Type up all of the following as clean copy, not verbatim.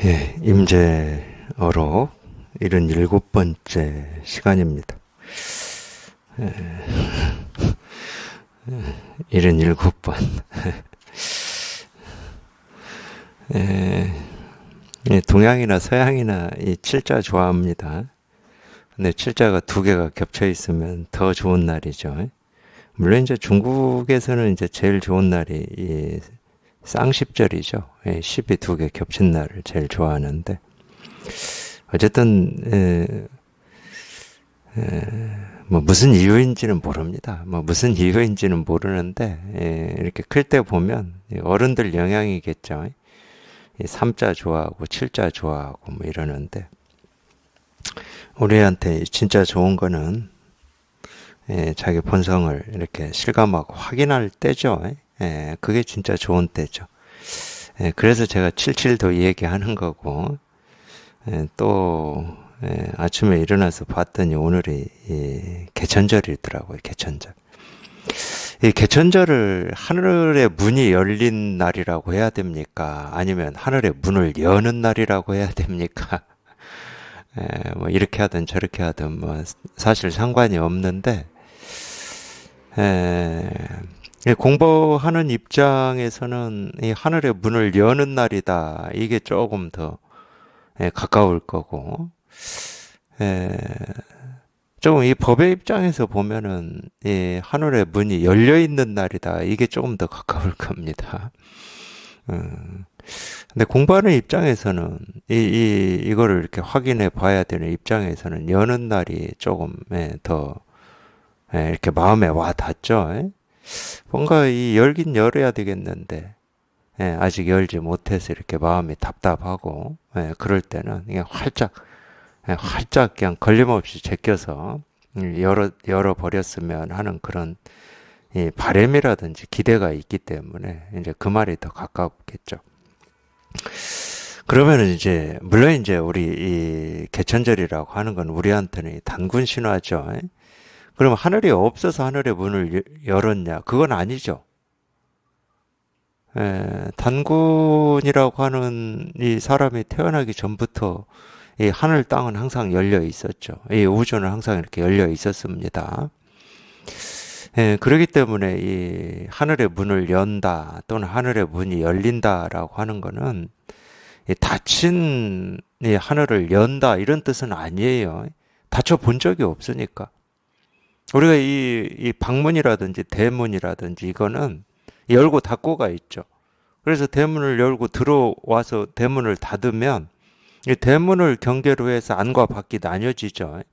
예, 임재어록 77번째 시간입니다. 77번. 동양이나 서양이나 이 칠자 좋아합니다. 근데 칠자가 두 개가 겹쳐 있으면 더 좋은 날이죠. 물론 이제 중국에서는 이제 제일 좋은 날이 이 쌍십절이죠. 10이 두 개 겹친 날을 제일 좋아하는데, 어쨌든 뭐 무슨 이유인지는 모릅니다. 뭐 무슨 이유인지는 모르는데, 이렇게 클 때 보면 어른들 영향이겠죠. 이 삼자 좋아하고 칠자 좋아하고 뭐 이러는데, 우리한테 진짜 좋은 거는 자기 본성을 이렇게 실감하고 확인할 때죠. 그게 진짜 좋은 때죠. 그래서 제가 77도 얘기하는 거고, 또 아침에 일어나서 봤더니 오늘이 이 개천절이더라고요. 개천절. 이 개천절을 하늘의 문이 열린 날이라고 해야 됩니까? 아니면 하늘의 문을 여는 날이라고 해야 됩니까? 뭐 이렇게 하든 저렇게 하든 뭐 사실 상관이 없는데, 공부하는 입장에서는 이 하늘의 문을 여는 날이다. 이게 조금 더 가까울 거고, 에, 조금 이 법의 입장에서 보면은 이 하늘의 문이 열려 있는 날이다. 이게 조금 더 가까울 겁니다. 근데 공부하는 입장에서는 이거를 이렇게 확인해 봐야 되는 입장에서는 여는 날이 조금 더 이렇게 마음에 와 닿죠. 뭔가 이 열긴 열어야 되겠는데, 아직 열지 못해서 이렇게 마음이 답답하고, 그럴 때는 이게 활짝 그냥 걸림없이 제껴서 열어버렸으면 하는 그런 이 바람이라든지 기대가 있기 때문에 이제 그 말이 더 가깝겠죠. 그러면은 이제, 물론 이제 우리 이 개천절이라고 하는 건 우리한테는 단군 신화죠. 그럼 하늘이 없어서 하늘의 문을 열었냐? 그건 아니죠. 단군이라고 하는 이 사람이 태어나기 전부터 이 하늘 땅은 항상 열려 있었죠. 이 우주는 항상 이렇게 열려 있었습니다. 그렇기 때문에 이 하늘의 문을 연다 또는 하늘의 문이 열린다라고 하는 거는 이 닫힌 이 하늘을 연다 이런 뜻은 아니에요. 닫혀 본 적이 없으니까. 우리가 이 방문이라든지 대문이라든지 이거는 열고 닫고가 있죠. 그래서 대문을 열고 들어와서 대문을 닫으면 이 대문을 경계로 해서 안과 밖이 나뉘어지죠.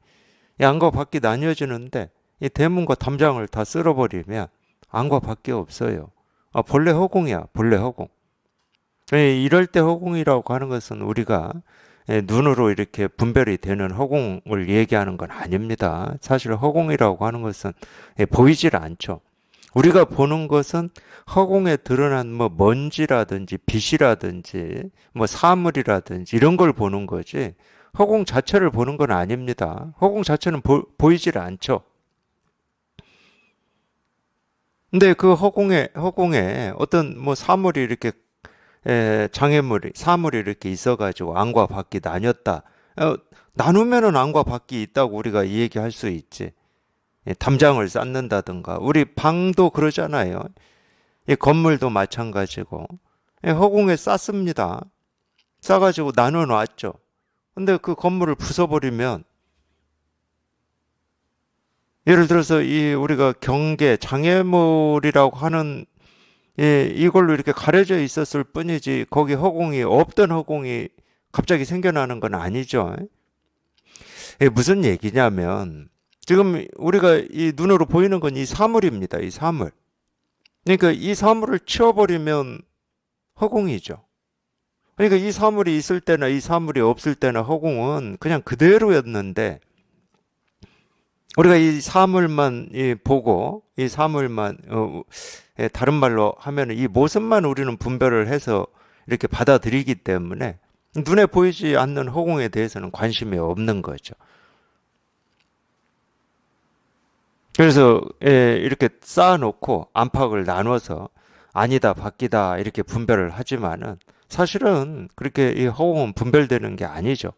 이 안과 밖이 나뉘어지는데 이 대문과 담장을 다 쓸어버리면 안과 밖이 없어요. 본래 허공이야, 본래 허공. 이럴 때 허공이라고 하는 것은 우리가 눈으로 이렇게 분별이 되는 허공을 얘기하는 건 아닙니다. 사실 허공이라고 하는 것은 보이질 않죠. 우리가 보는 것은 허공에 드러난 뭐 먼지라든지 빛이라든지 뭐 사물이라든지 이런 걸 보는 거지 허공 자체를 보는 건 아닙니다. 허공 자체는 보이질 않죠. 근데 그 허공에 어떤 뭐 사물이 이렇게 장애물이, 사물이 이렇게 있어가지고 안과 밖이 나뉘었다. 나누면은 안과 밖이 있다고 우리가 얘기할 수 있지. 담장을 쌓는다든가. 우리 방도 그러잖아요. 건물도 마찬가지고. 허공에 쌓습니다. 쌓아가지고 나눠 놨죠. 근데 그 건물을 부숴버리면, 예를 들어서 이 우리가 경계, 장애물이라고 하는 이걸로 이렇게 가려져 있었을 뿐이지 거기 허공이 없던 허공이 갑자기 생겨나는 건 아니죠. 무슨 얘기냐면 지금 우리가 이 눈으로 보이는 건 이 사물입니다. 이 사물. 그러니까 이 사물을 치워버리면 허공이죠. 그러니까 이 사물이 있을 때나 이 사물이 없을 때나 허공은 그냥 그대로였는데 우리가 이 사물만 보고 이 사물만 다른 말로 하면 이 모습만 우리는 분별을 해서 이렇게 받아들이기 때문에 눈에 보이지 않는 허공에 대해서는 관심이 없는 거죠. 그래서 이렇게 쌓아놓고 안팎을 나눠서 아니다, 밖이다 이렇게 분별을 하지만은 사실은 그렇게 이 허공은 분별되는 게 아니죠.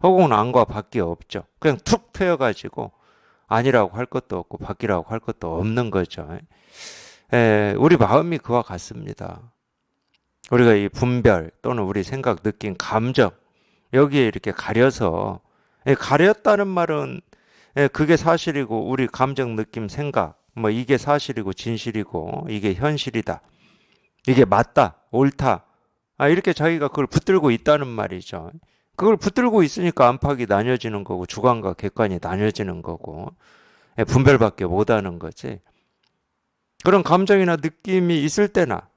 허공은 안과 밖이 없죠. 그냥 툭 트여가지고 아니라고 할 것도 없고 밖이라고 할 것도 없는 거죠. 우리 마음이 그와 같습니다. 우리가 이 분별 또는 우리 생각, 느낌, 감정 여기에 이렇게 가려서 가렸다는 말은 그게 사실이고 우리 감정, 느낌, 생각 뭐 이게 사실이고 진실이고 이게 현실이다. 이게 맞다, 옳다. 이렇게 자기가 그걸 붙들고 있다는 말이죠. 그걸 붙들고 있으니까 안팎이 나뉘어지는 거고 주관과 객관이 나뉘어지는 거고 분별밖에 못하는 거지. 그런 감정이나 느낌이 있을 때나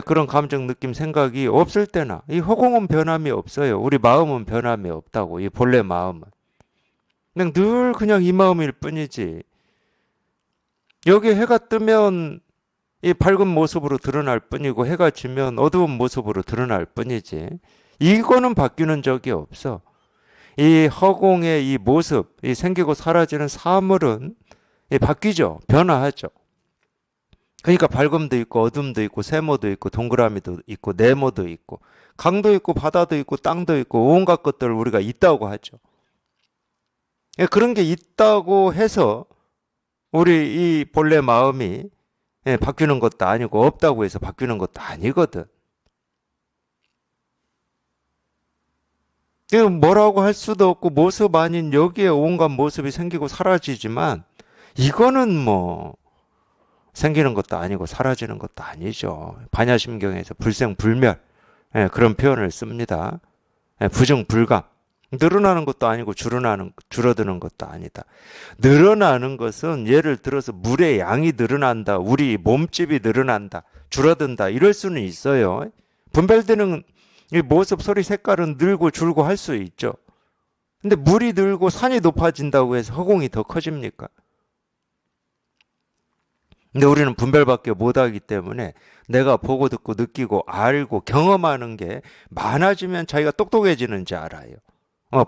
그런 감정, 느낌, 생각이 없을 때나 이 허공은 변함이 없어요. 우리 마음은 변함이 없다고. 이 본래 마음은. 그냥 늘 그냥 이 마음일 뿐이지. 여기 해가 뜨면 이 밝은 모습으로 드러날 뿐이고 해가 지면 어두운 모습으로 드러날 뿐이지. 이거는 바뀌는 적이 없어. 이 허공의 이 모습, 이 생기고 사라지는 사물은 바뀌죠. 변화하죠. 그러니까 밝음도 있고 어둠도 있고 세모도 있고 동그라미도 있고 네모도 있고 강도 있고 바다도 있고 땅도 있고 온갖 것들을 우리가 있다고 하죠. 그런 게 있다고 해서 우리 이 본래 마음이 바뀌는 것도 아니고 없다고 해서 바뀌는 것도 아니거든. 뭐라고 할 수도 없고 모습 아닌 여기에 온갖 모습이 생기고 사라지지만 이거는 뭐 생기는 것도 아니고 사라지는 것도 아니죠. 반야심경에서 불생불멸 그런 표현을 씁니다. 부정불감. 늘어나는 것도 아니고 줄어드는 것도 아니다. 늘어나는 것은 예를 들어서 물의 양이 늘어난다. 우리 몸집이 늘어난다. 줄어든다. 이럴 수는 있어요. 분별되는 이 모습, 소리, 색깔은 늘고 줄고 할 수 있죠. 근데 물이 늘고 산이 높아진다고 해서 허공이 더 커집니까? 근데 우리는 분별밖에 못하기 때문에 내가 보고 듣고 느끼고 알고 경험하는 게 많아지면 자기가 똑똑해지는지 알아요.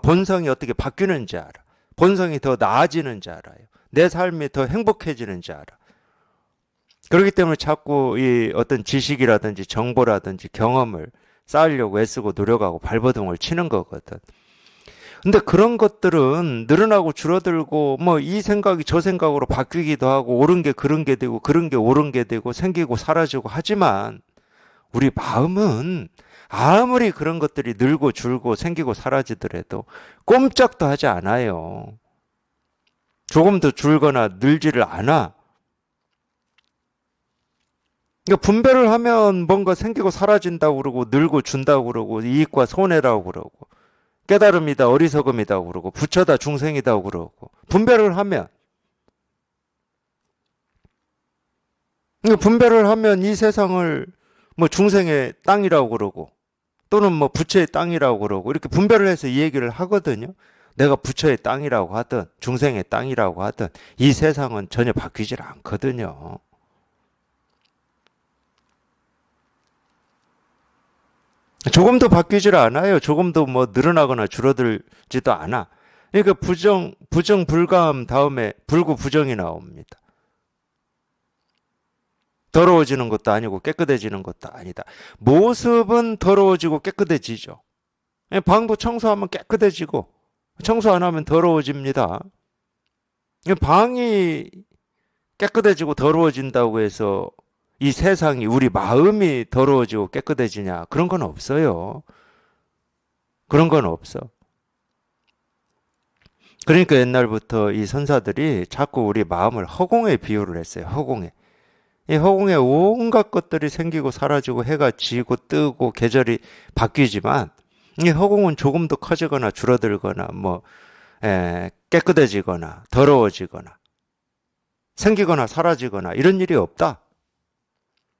본성이 어떻게 바뀌는지 알아. 본성이 더 나아지는지 알아요. 내 삶이 더 행복해지는지 알아. 그렇기 때문에 자꾸 이 어떤 지식이라든지 정보라든지 경험을 쌓으려고 애쓰고 노력하고 발버둥을 치는 거거든. 근데 그런 것들은 늘어나고 줄어들고 뭐 이 생각이 저 생각으로 바뀌기도 하고 옳은 게 그런 게 되고 그런 게 옳은 게 되고 생기고 사라지고 하지만 우리 마음은 아무리 그런 것들이 늘고 줄고 생기고 사라지더라도 꼼짝도 하지 않아요. 조금도 줄거나 늘지를 않아. 그러니까 분별을 하면 뭔가 생기고 사라진다고 그러고 늘고 준다고 그러고 이익과 손해라고 그러고 깨달음이다 어리석음이다 그러고 부처다 중생이다 그러고 분별을 하면 그러니까 분별을 하면 이 세상을 뭐 중생의 땅이라고 그러고 또는 뭐 부처의 땅이라고 그러고 이렇게 분별을 해서 이 얘기를 하거든요. 내가 부처의 땅이라고 하든 중생의 땅이라고 하든 이 세상은 전혀 바뀌질 않거든요. 조금도 바뀌질 않아요. 조금도 뭐 늘어나거나 줄어들지도 않아. 그러니까 부정불감 다음에 불구부정이 나옵니다. 더러워지는 것도 아니고 깨끗해지는 것도 아니다. 모습은 더러워지고 깨끗해지죠. 방도 청소하면 깨끗해지고 청소 안 하면 더러워집니다. 방이 깨끗해지고 더러워진다고 해서 이 세상이 우리 마음이 더러워지고 깨끗해지냐? 그런 건 없어요. 그런 건 없어. 그러니까 옛날부터 이 선사들이 자꾸 우리 마음을 허공에 비유를 했어요. 허공에. 이 허공에 온갖 것들이 생기고 사라지고 해가 지고 뜨고 계절이 바뀌지만 이 허공은 조금 더 커지거나 줄어들거나 뭐 깨끗해지거나 더러워지거나 생기거나 사라지거나 이런 일이 없다.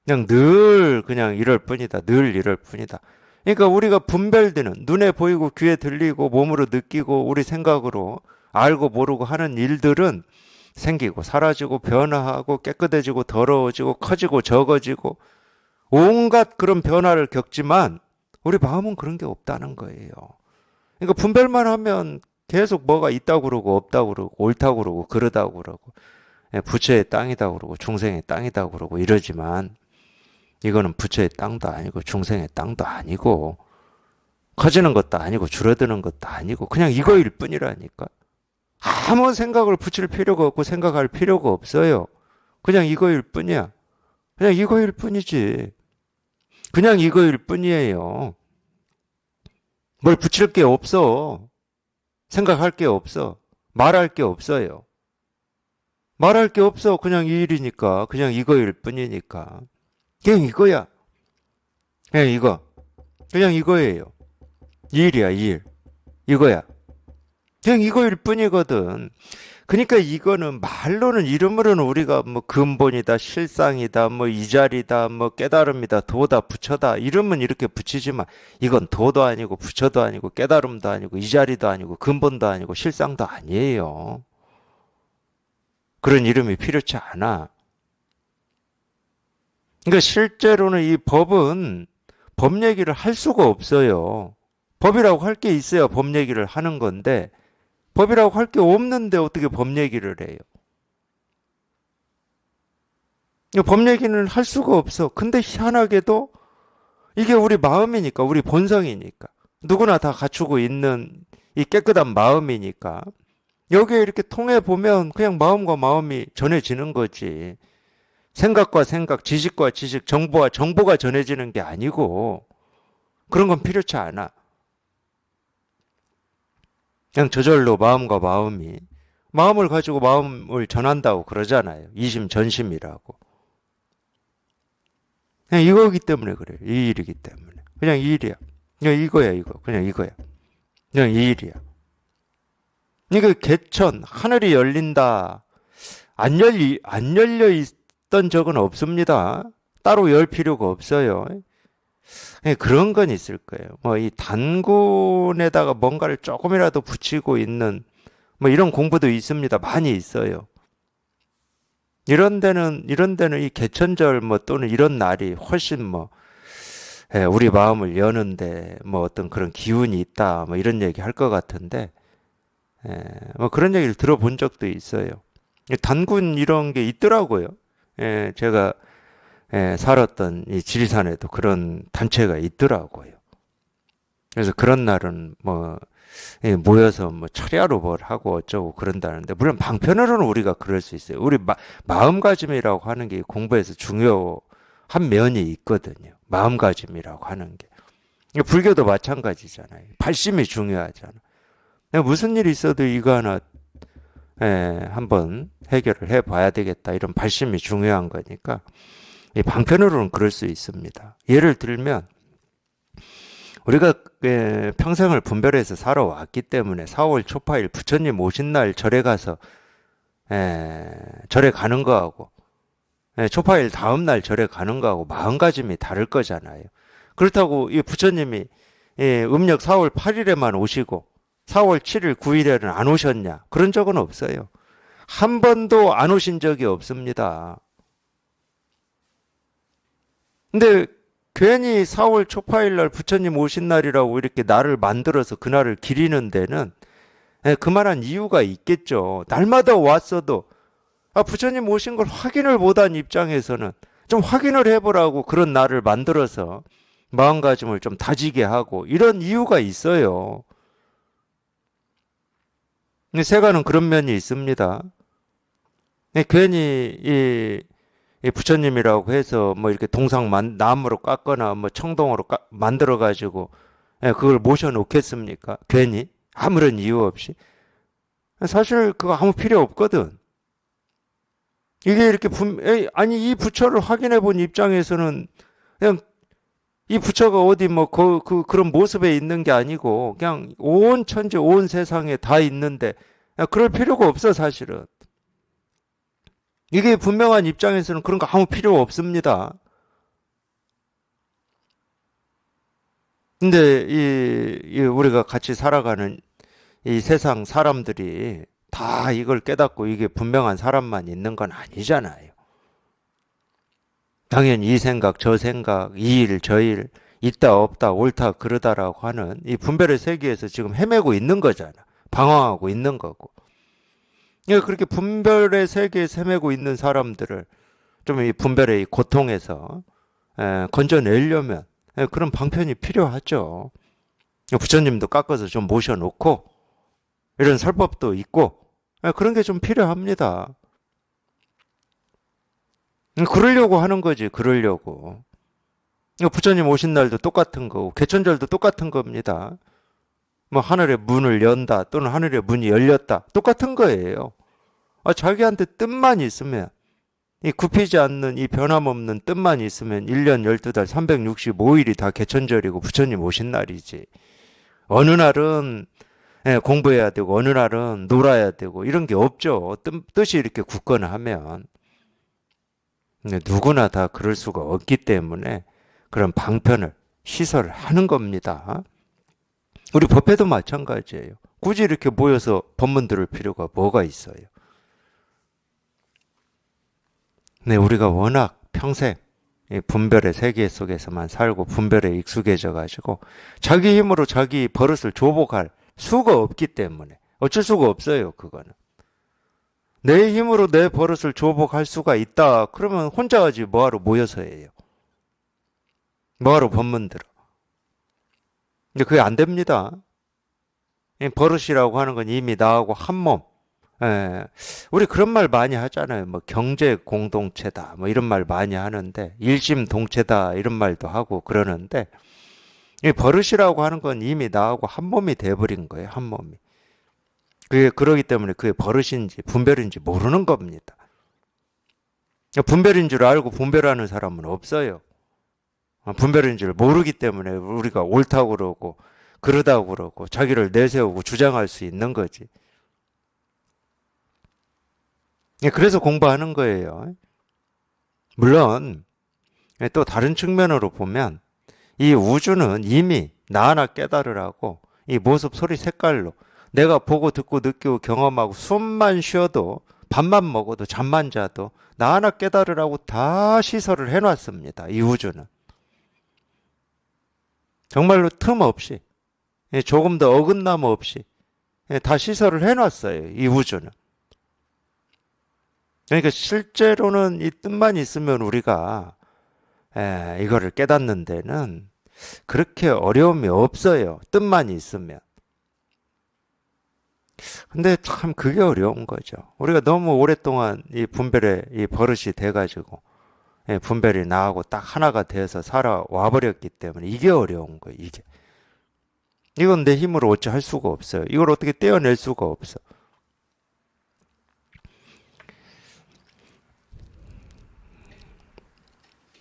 그냥 늘 그냥 이럴 뿐이다. 늘 이럴 뿐이다. 그러니까 우리가 분별되는 눈에 보이고 귀에 들리고 몸으로 느끼고 우리 생각으로 알고 모르고 하는 일들은 생기고 사라지고 변화하고 깨끗해지고 더러워지고 커지고 적어지고 온갖 그런 변화를 겪지만 우리 마음은 그런 게 없다는 거예요. 그러니까 분별만 하면 계속 뭐가 있다고 그러고 없다고 그러고 옳다고 그러고 그러다고 그러고 부처의 땅이다 그러고 중생의 땅이다 그러고 이러지만 이거는 부처의 땅도 아니고 중생의 땅도 아니고 커지는 것도 아니고 줄어드는 것도 아니고 그냥 이거일 뿐이라니까. 아무 생각을 붙일 필요가 없고 생각할 필요가 없어요. 그냥 이거일 뿐이야. 그냥 이거일 뿐이지. 그냥 이거일 뿐이에요. 뭘 붙일 게 없어. 생각할 게 없어. 말할 게 없어요. 말할 게 없어. 그냥 이 일이니까. 그냥 이거일 뿐이니까. 그냥 이거야. 그냥 이거. 그냥 이거예요. 이 일이야, 이 일. 이거야. 그냥 이거일 뿐이거든. 그러니까 이거는 말로는 이름으로는 우리가 뭐 근본이다, 실상이다, 뭐 이자리다, 뭐 깨달음이다, 도다, 부처다 이름은 이렇게 붙이지만 이건 도도 아니고 부처도 아니고 깨달음도 아니고 이자리도 아니고 근본도 아니고 실상도 아니에요. 그런 이름이 필요치 않아. 그러니까 실제로는 이 법은 법 얘기를 할 수가 없어요. 법이라고 할 게 있어야 법 얘기를 하는 건데 법이라고 할 게 없는데 어떻게 법 얘기를 해요? 법 얘기는 할 수가 없어. 근데 희한하게도 이게 우리 마음이니까, 우리 본성이니까, 누구나 다 갖추고 있는 이 깨끗한 마음이니까, 여기에 이렇게 통해 보면 그냥 마음과 마음이 전해지는 거지. 생각과 생각, 지식과 지식, 정보와 정보가 전해지는 게 아니고, 그런 건 필요치 않아. 그냥 저절로 마음과 마음이, 마음을 가지고 마음을 전한다고 그러잖아요. 이심전심이라고. 그냥 이거기 때문에 그래요. 이 일이기 때문에. 그냥 이 일이야. 그냥 이거야, 이거. 그냥 이거야. 그냥 이 일이야. 이거 개천, 하늘이 열린다. 안 열려 있던 적은 없습니다. 따로 열 필요가 없어요. 그런 건 있을 거예요. 뭐 이 단군에다가 뭔가를 조금이라도 붙이고 있는 뭐 이런 공부도 있습니다. 많이 있어요. 이런 데는 이 개천절 뭐 또는 이런 날이 훨씬 뭐 우리 마음을 여는데 뭐 어떤 그런 기운이 있다 뭐 이런 얘기 할 것 같은데 뭐 그런 얘기를 들어본 적도 있어요. 단군 이런 게 있더라고요. 제가 살았던 이 지리산에도 그런 단체가 있더라고요. 그래서 그런 날은 뭐 모여서 뭐 철야로 뭘 하고 어쩌고 그런다는데 물론 방편으로는 우리가 그럴 수 있어요. 우리 마음가짐이라고 하는 게 공부에서 중요한 면이 있거든요. 마음가짐이라고 하는 게. 불교도 마찬가지잖아요. 발심이 중요하잖아. 무슨 일이 있어도 이거 하나 한번 해결을 해봐야 되겠다. 이런 발심이 중요한 거니까 방편으로는 그럴 수 있습니다. 예를 들면 우리가 평생을 분별해서 살아왔기 때문에 4월 초파일 부처님 오신 날 절에 가서 절에 가는 거하고 초파일 다음 날 절에 가는 거하고 마음가짐이 다를 거잖아요. 그렇다고 이 부처님이 음력 4월 8일에만 오시고 4월 7일, 9일에는 안 오셨냐? 그런 적은 없어요. 한 번도 안 오신 적이 없습니다. 근데 괜히 4월 초파일 날 부처님 오신 날이라고 이렇게 날을 만들어서 그날을 기리는 데는 그만한 이유가 있겠죠. 날마다 왔어도 부처님 오신 걸 확인을 못한 입장에서는 좀 확인을 해보라고 그런 날을 만들어서 마음가짐을 좀 다지게 하고 이런 이유가 있어요. 세가는 그런 면이 있습니다. 괜히 이 부처님이라고 해서 뭐 이렇게 나무로 깎거나 뭐 청동으로 만들어 가지고 그걸 모셔 놓겠습니까? 괜히 아무런 이유 없이 사실 그거 아무 필요 없거든. 이게 이렇게 아니 이 부처를 확인해 본 입장에서는 그냥 이 부처가 어디 뭐 그런 모습에 있는 게 아니고 그냥 온 천지 온 세상에 다 있는데 그럴 필요가 없어 사실은. 이게 분명한 입장에서는 그런 거 아무 필요 없습니다. 근데 우리가 같이 살아가는 이 세상 사람들이 다 이걸 깨닫고 이게 분명한 사람만 있는 건 아니잖아요. 당연히 이 생각, 저 생각, 이 일, 저 일, 있다, 없다, 옳다, 그러다라고 하는 이 분별의 세계에서 지금 헤매고 있는 거잖아. 방황하고 있는 거고. 그렇게 분별의 세계에 헤매고 있는 사람들을 좀 이 분별의 고통에서 건져내려면 그런 방편이 필요하죠. 부처님도 깎아서 좀 모셔놓고 이런 설법도 있고 그런 게 좀 필요합니다. 그러려고 하는 거지, 그러려고. 부처님 오신 날도 똑같은 거고 개천절도 똑같은 겁니다. 뭐 하늘의 문을 연다 또는 하늘의 문이 열렸다 똑같은 거예요. 자기한테 뜻만 있으면 이 굽히지 않는 이 변함없는 뜻만 있으면 1년 12달 365일이 다 개천절이고 부처님 오신 날이지. 어느 날은 공부해야 되고 어느 날은 놀아야 되고 이런 게 없죠. 뜻이 이렇게 굳거나 하면. 근데 누구나 다 그럴 수가 없기 때문에 그런 방편을 시설을 하는 겁니다. 우리 법회도 마찬가지예요. 굳이 이렇게 모여서 법문 들을 필요가 뭐가 있어요. 네, 우리가 워낙 평생 분별의 세계 속에서만 살고 분별에 익숙해져 가지고 자기 힘으로 자기 버릇을 조복할 수가 없기 때문에 어쩔 수가 없어요. 그거는. 내 힘으로 내 버릇을 조복할 수가 있다. 그러면 혼자 하지 뭐하러 모여서 해요. 뭐하러 법문 들어. 근데 그게 안 됩니다. 버릇이라고 하는 건 이미 나하고 한 몸. 우리 그런 말 많이 하잖아요. 뭐 경제 공동체다. 뭐 이런 말 많이 하는데 일심 동체다 이런 말도 하고 그러는데 이 버릇이라고 하는 건 이미 나하고 한 몸이 돼버린 거예요. 한 몸이. 그게 그러기 때문에 그게 버릇인지 분별인지 모르는 겁니다. 분별인 줄 알고 분별하는 사람은 없어요. 분별인 줄 모르기 때문에 우리가 옳다고 그러고 그러다고 그러고 자기를 내세우고 주장할 수 있는 거지. 그래서 공부하는 거예요. 물론 또 다른 측면으로 보면 이 우주는 이미 나 하나 깨달으라고 이 모습 소리 색깔로 내가 보고 듣고 느끼고 경험하고 숨만 쉬어도 밥만 먹어도 잠만 자도 나 하나 깨달으라고 다 시설을 해놨습니다. 이 우주는. 정말로 틈 없이 조금 더 어긋남 없이 다 시설을 해놨어요. 이 우주는. 그러니까 실제로는 이 뜻만 있으면 우리가 이거를 깨닫는 데는 그렇게 어려움이 없어요. 뜻만 있으면. 근데 참 그게 어려운 거죠. 우리가 너무 오랫동안 이 분별에 이 버릇이 돼가지고 분별이 나하고 딱 하나가 돼서 살아와 버렸기 때문에 이게 어려운 거예요. 이게. 이건 내 힘으로 어찌 할 수가 없어요. 이걸 어떻게 떼어낼 수가 없어.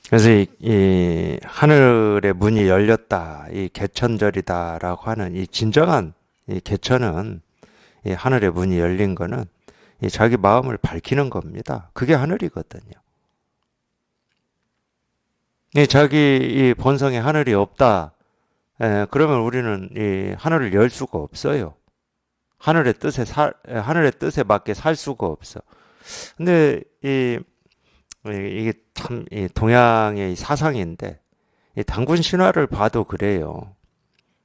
그래서 이 하늘의 문이 열렸다, 이 개천절이다라고 하는 이 진정한 이 개천은 이 하늘의 문이 열린 거는 이 자기 마음을 밝히는 겁니다. 그게 하늘이거든요. 이 자기 이 본성에 하늘이 없다. 그러면 우리는 이 하늘을 열 수가 없어요. 하늘의 뜻에 맞게 살 수가 없어. 근데 이게 참 동양의 사상인데 이 단군 신화를 봐도 그래요.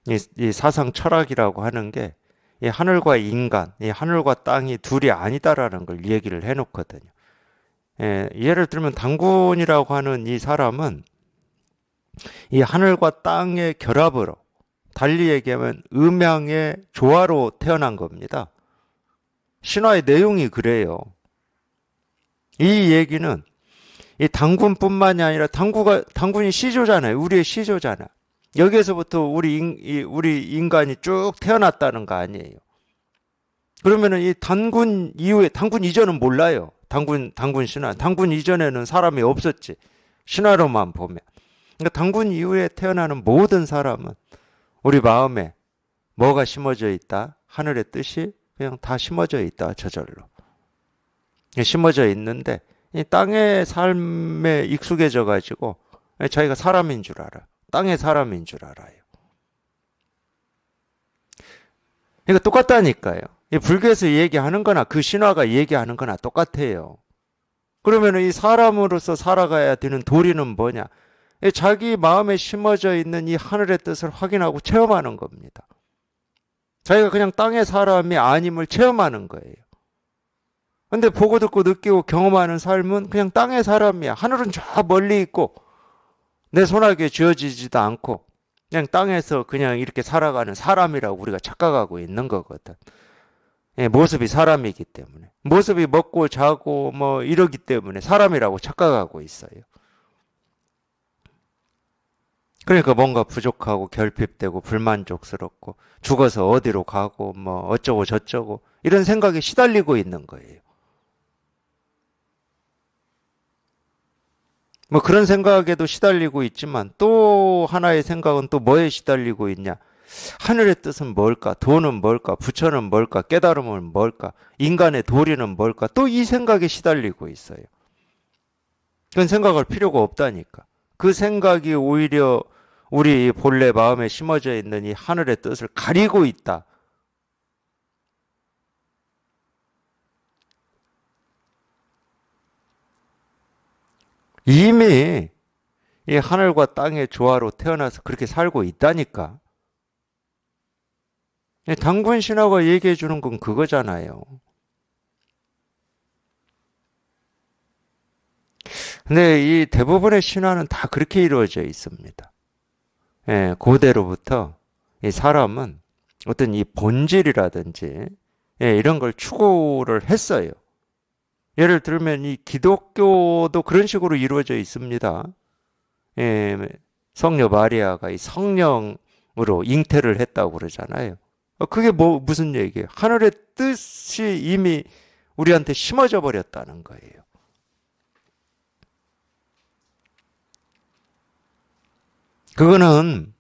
이 사상 철학이라고 하는 게 이 하늘과 인간, 이 하늘과 땅이 둘이 아니다라는 걸 얘기를 해놓거든요. 예를 들면 단군이라고 하는 이 사람은 이 하늘과 땅의 결합으로 달리 얘기하면 음양의 조화로 태어난 겁니다. 신화의 내용이 그래요. 이 얘기는 이 단군뿐만이 아니라 단군이 시조잖아요. 우리의 시조잖아. 여기에서부터 우리 인간이 쭉 태어났다는 거 아니에요. 그러면은 이 단군 이후에 단군 이전은 몰라요. 단군 신화. 단군 이전에는 사람이 없었지. 신화로만 보면. 그러니까 단군 이후에 태어나는 모든 사람은 우리 마음에 뭐가 심어져 있다? 하늘의 뜻이 그냥 다 심어져 있다. 저절로. 심어져 있는데 이 땅의 삶에 익숙해져 가지고 자기가 사람인 줄 알아. 땅의 사람인 줄 알아요. 그러니까 똑같다니까요. 이 불교에서 얘기하는 거나 그 신화가 얘기하는 거나 똑같아요. 그러면 이 사람으로서 살아가야 되는 도리는 뭐냐? 자기 마음에 심어져 있는 이 하늘의 뜻을 확인하고 체험하는 겁니다. 자기가 그냥 땅의 사람이 아님을 체험하는 거예요. 근데 보고 듣고 느끼고 경험하는 삶은 그냥 땅의 사람이야. 하늘은 저 멀리 있고 내 손아귀에 쥐어지지도 않고 그냥 땅에서 그냥 이렇게 살아가는 사람이라고 우리가 착각하고 있는 거거든. 예, 모습이 사람이기 때문에. 모습이 먹고 자고 뭐 이러기 때문에 사람이라고 착각하고 있어요. 그러니까 뭔가 부족하고 결핍되고 불만족스럽고 죽어서 어디로 가고 뭐 어쩌고 저쩌고 이런 생각에 시달리고 있는 거예요. 뭐 그런 생각에도 시달리고 있지만 또 하나의 생각은 또 뭐에 시달리고 있냐? 하늘의 뜻은 뭘까? 돈은 뭘까? 부처는 뭘까? 깨달음은 뭘까? 인간의 도리는 뭘까? 또 이 생각에 시달리고 있어요. 그건 생각할 필요가 없다니까. 그 생각이 오히려 우리 본래 마음에 심어져 있는 이 하늘의 뜻을 가리고 있다. 이미 이 하늘과 땅의 조화로 태어나서 그렇게 살고 있다니까. 당군 신화가 얘기해 주는 건 그거잖아요. 근데 이 대부분의 신화는 다 그렇게 이루어져 있습니다. 예, 고대로부터 이 사람은 어떤 이 본질이라든지 예, 이런 걸 추구를 했어요. 예를 들면 이 기독교도 그런 식으로 이루어져 있습니다. 예, 성녀 마리아가 이 성령으로 잉태를 했다고 그러잖아요. 그게 뭐 무슨 얘기예요? 하늘의 뜻이 이미 우리한테 심어져 버렸다는 거예요. 그거는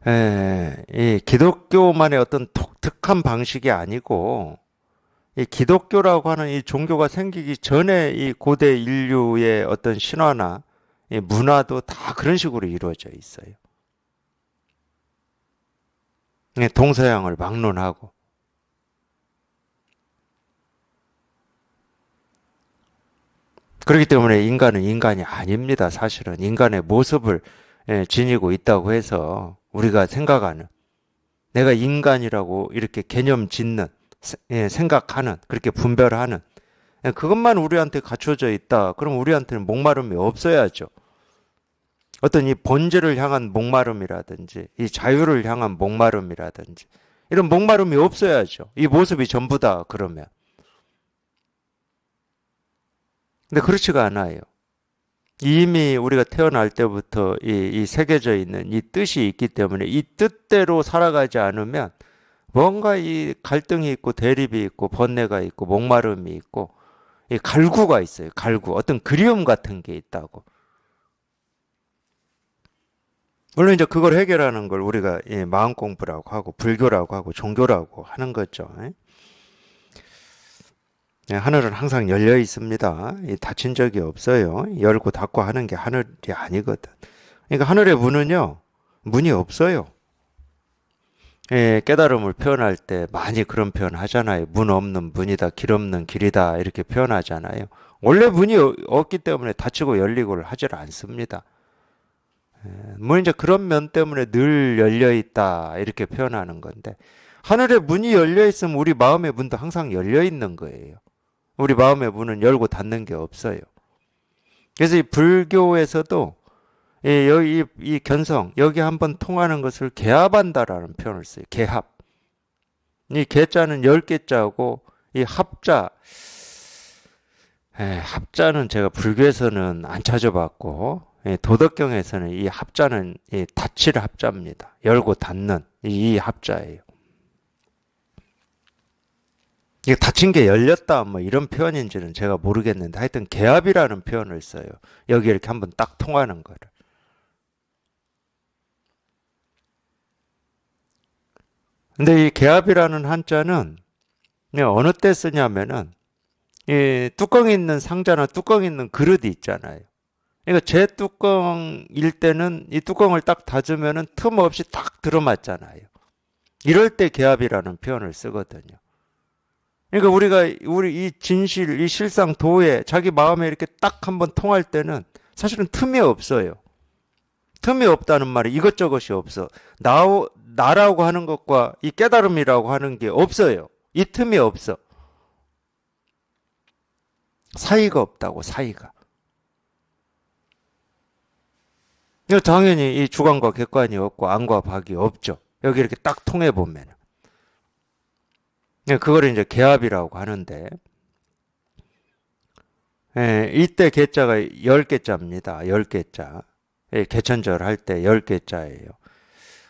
이 기독교만의 어떤 독특한 방식이 아니고 이 기독교라고 하는 이 종교가 생기기 전에 이 고대 인류의 어떤 신화나 이 문화도 다 그런 식으로 이루어져 있어요. 동서양을 막론하고 그렇기 때문에 인간은 인간이 아닙니다. 사실은 인간의 모습을 지니고 있다고 해서 우리가 생각하는 내가 인간이라고 이렇게 개념 짓는 생각하는 그렇게 분별하는 그것만 우리한테 갖춰져 있다. 그럼 우리한테는 목마름이 없어야죠. 어떤 이 본질을 향한 목마름이라든지 이 자유를 향한 목마름이라든지 이런 목마름이 없어야죠. 이 모습이 전부다 그러면. 근데 그렇지가 않아요. 이미 우리가 태어날 때부터 이 새겨져 있는 이 뜻이 있기 때문에 이 뜻대로 살아가지 않으면 뭔가 이 갈등이 있고 대립이 있고 번뇌가 있고 목마름이 있고 이 갈구가 있어요. 갈구. 어떤 그리움 같은 게 있다고. 물론 이제 그걸 해결하는 걸 우리가 마음 공부라고 하고 불교라고 하고 종교라고 하는 거죠. 하늘은 항상 열려 있습니다. 닫힌 적이 없어요. 열고 닫고 하는 게 하늘이 아니거든. 그러니까 하늘의 문은요, 문이 없어요. 깨달음을 표현할 때 많이 그런 표현 하잖아요. 문 없는 문이다, 길 없는 길이다, 이렇게 표현하잖아요. 원래 문이 없기 때문에 닫히고 열리고를 하질 않습니다. 뭐 이제 그런 면 때문에 늘 열려 있다, 이렇게 표현하는 건데, 하늘의 문이 열려 있으면 우리 마음의 문도 항상 열려 있는 거예요. 우리 마음의 문은 열고 닫는 게 없어요. 그래서 이 불교에서도 여기 이 견성 여기 한번 통하는 것을 개합한다라는 표현을 써요. 개합. 이 개자는 10개자고 이 합자 합자는 제가 불교에서는 안 찾아봤고 도덕경에서는 이 합자는 닫힐 합자입니다. 열고 닫는 이 합자예요. 이게 닫힌 게 열렸다 뭐 이런 표현인지는 제가 모르겠는데 하여튼 개합이라는 표현을 써요. 여기 이렇게 한번 딱 통하는 거를. 근데 이 개합이라는 한자는 어느 때 쓰냐면은 이 뚜껑이 있는 상자나 뚜껑이 있는 그릇이 있잖아요. 그러니까 제 뚜껑일 때는 이 뚜껑을 딱 닫으면은 틈 없이 딱 들어맞잖아요. 이럴 때 개합이라는 표현을 쓰거든요. 그러니까 우리 이 진실, 이 실상 도에 자기 마음에 이렇게 딱 한번 통할 때는 사실은 틈이 없어요. 틈이 없다는 말이 이것저것이 없어. 나라고 하는 것과 이 깨달음이라고 하는 게 없어요. 이 틈이 없어. 사이가 없다고, 사이가. 이거 당연히 이 주관과 객관이 없고 안과 박이 없죠. 여기 이렇게 딱 통해 보면. 그걸 이제 개합이라고 하는데, 예, 이때 개자가 10개자입니다. 10개자. 예, 개천절 할 때 10개자예요.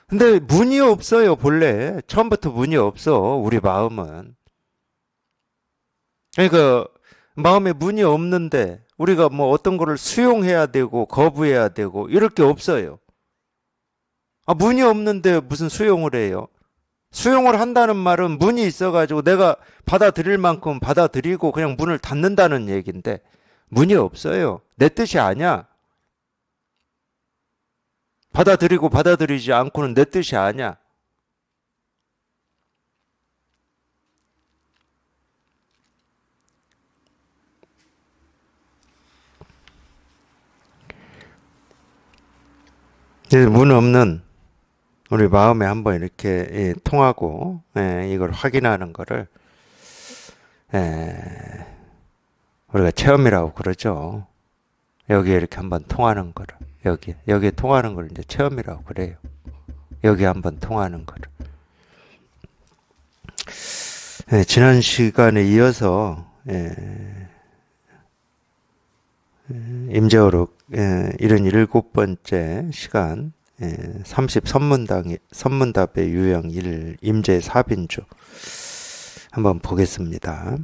근데 문이 없어요, 본래. 처음부터 문이 없어, 우리 마음은. 그러니까, 마음에 문이 없는데, 우리가 뭐 어떤 거를 수용해야 되고, 거부해야 되고, 이럴 게 없어요. 아, 문이 없는데 무슨 수용을 해요? 수용을 한다는 말은 문이 있어가지고 내가 받아들일 만큼 받아들이고 그냥 문을 닫는다는 얘기인데, 문이 없어요. 내 뜻이 아니야. 받아들이고 받아들이지 않고는 내 뜻이 아니야. 문 없는 우리 마음에 한번 이렇게 통하고 이걸 확인하는 거를 우리가 체험이라고 그러죠. 여기에 이렇게 한번 통하는 거를 여기에 통하는 걸 이제 체험이라고 그래요. 여기 한번 통하는 거를. 지난 시간에 이어서 임재호록 77번째 시간 30 선문답의 유형 1 임재 4빈주 한번 보겠습니다.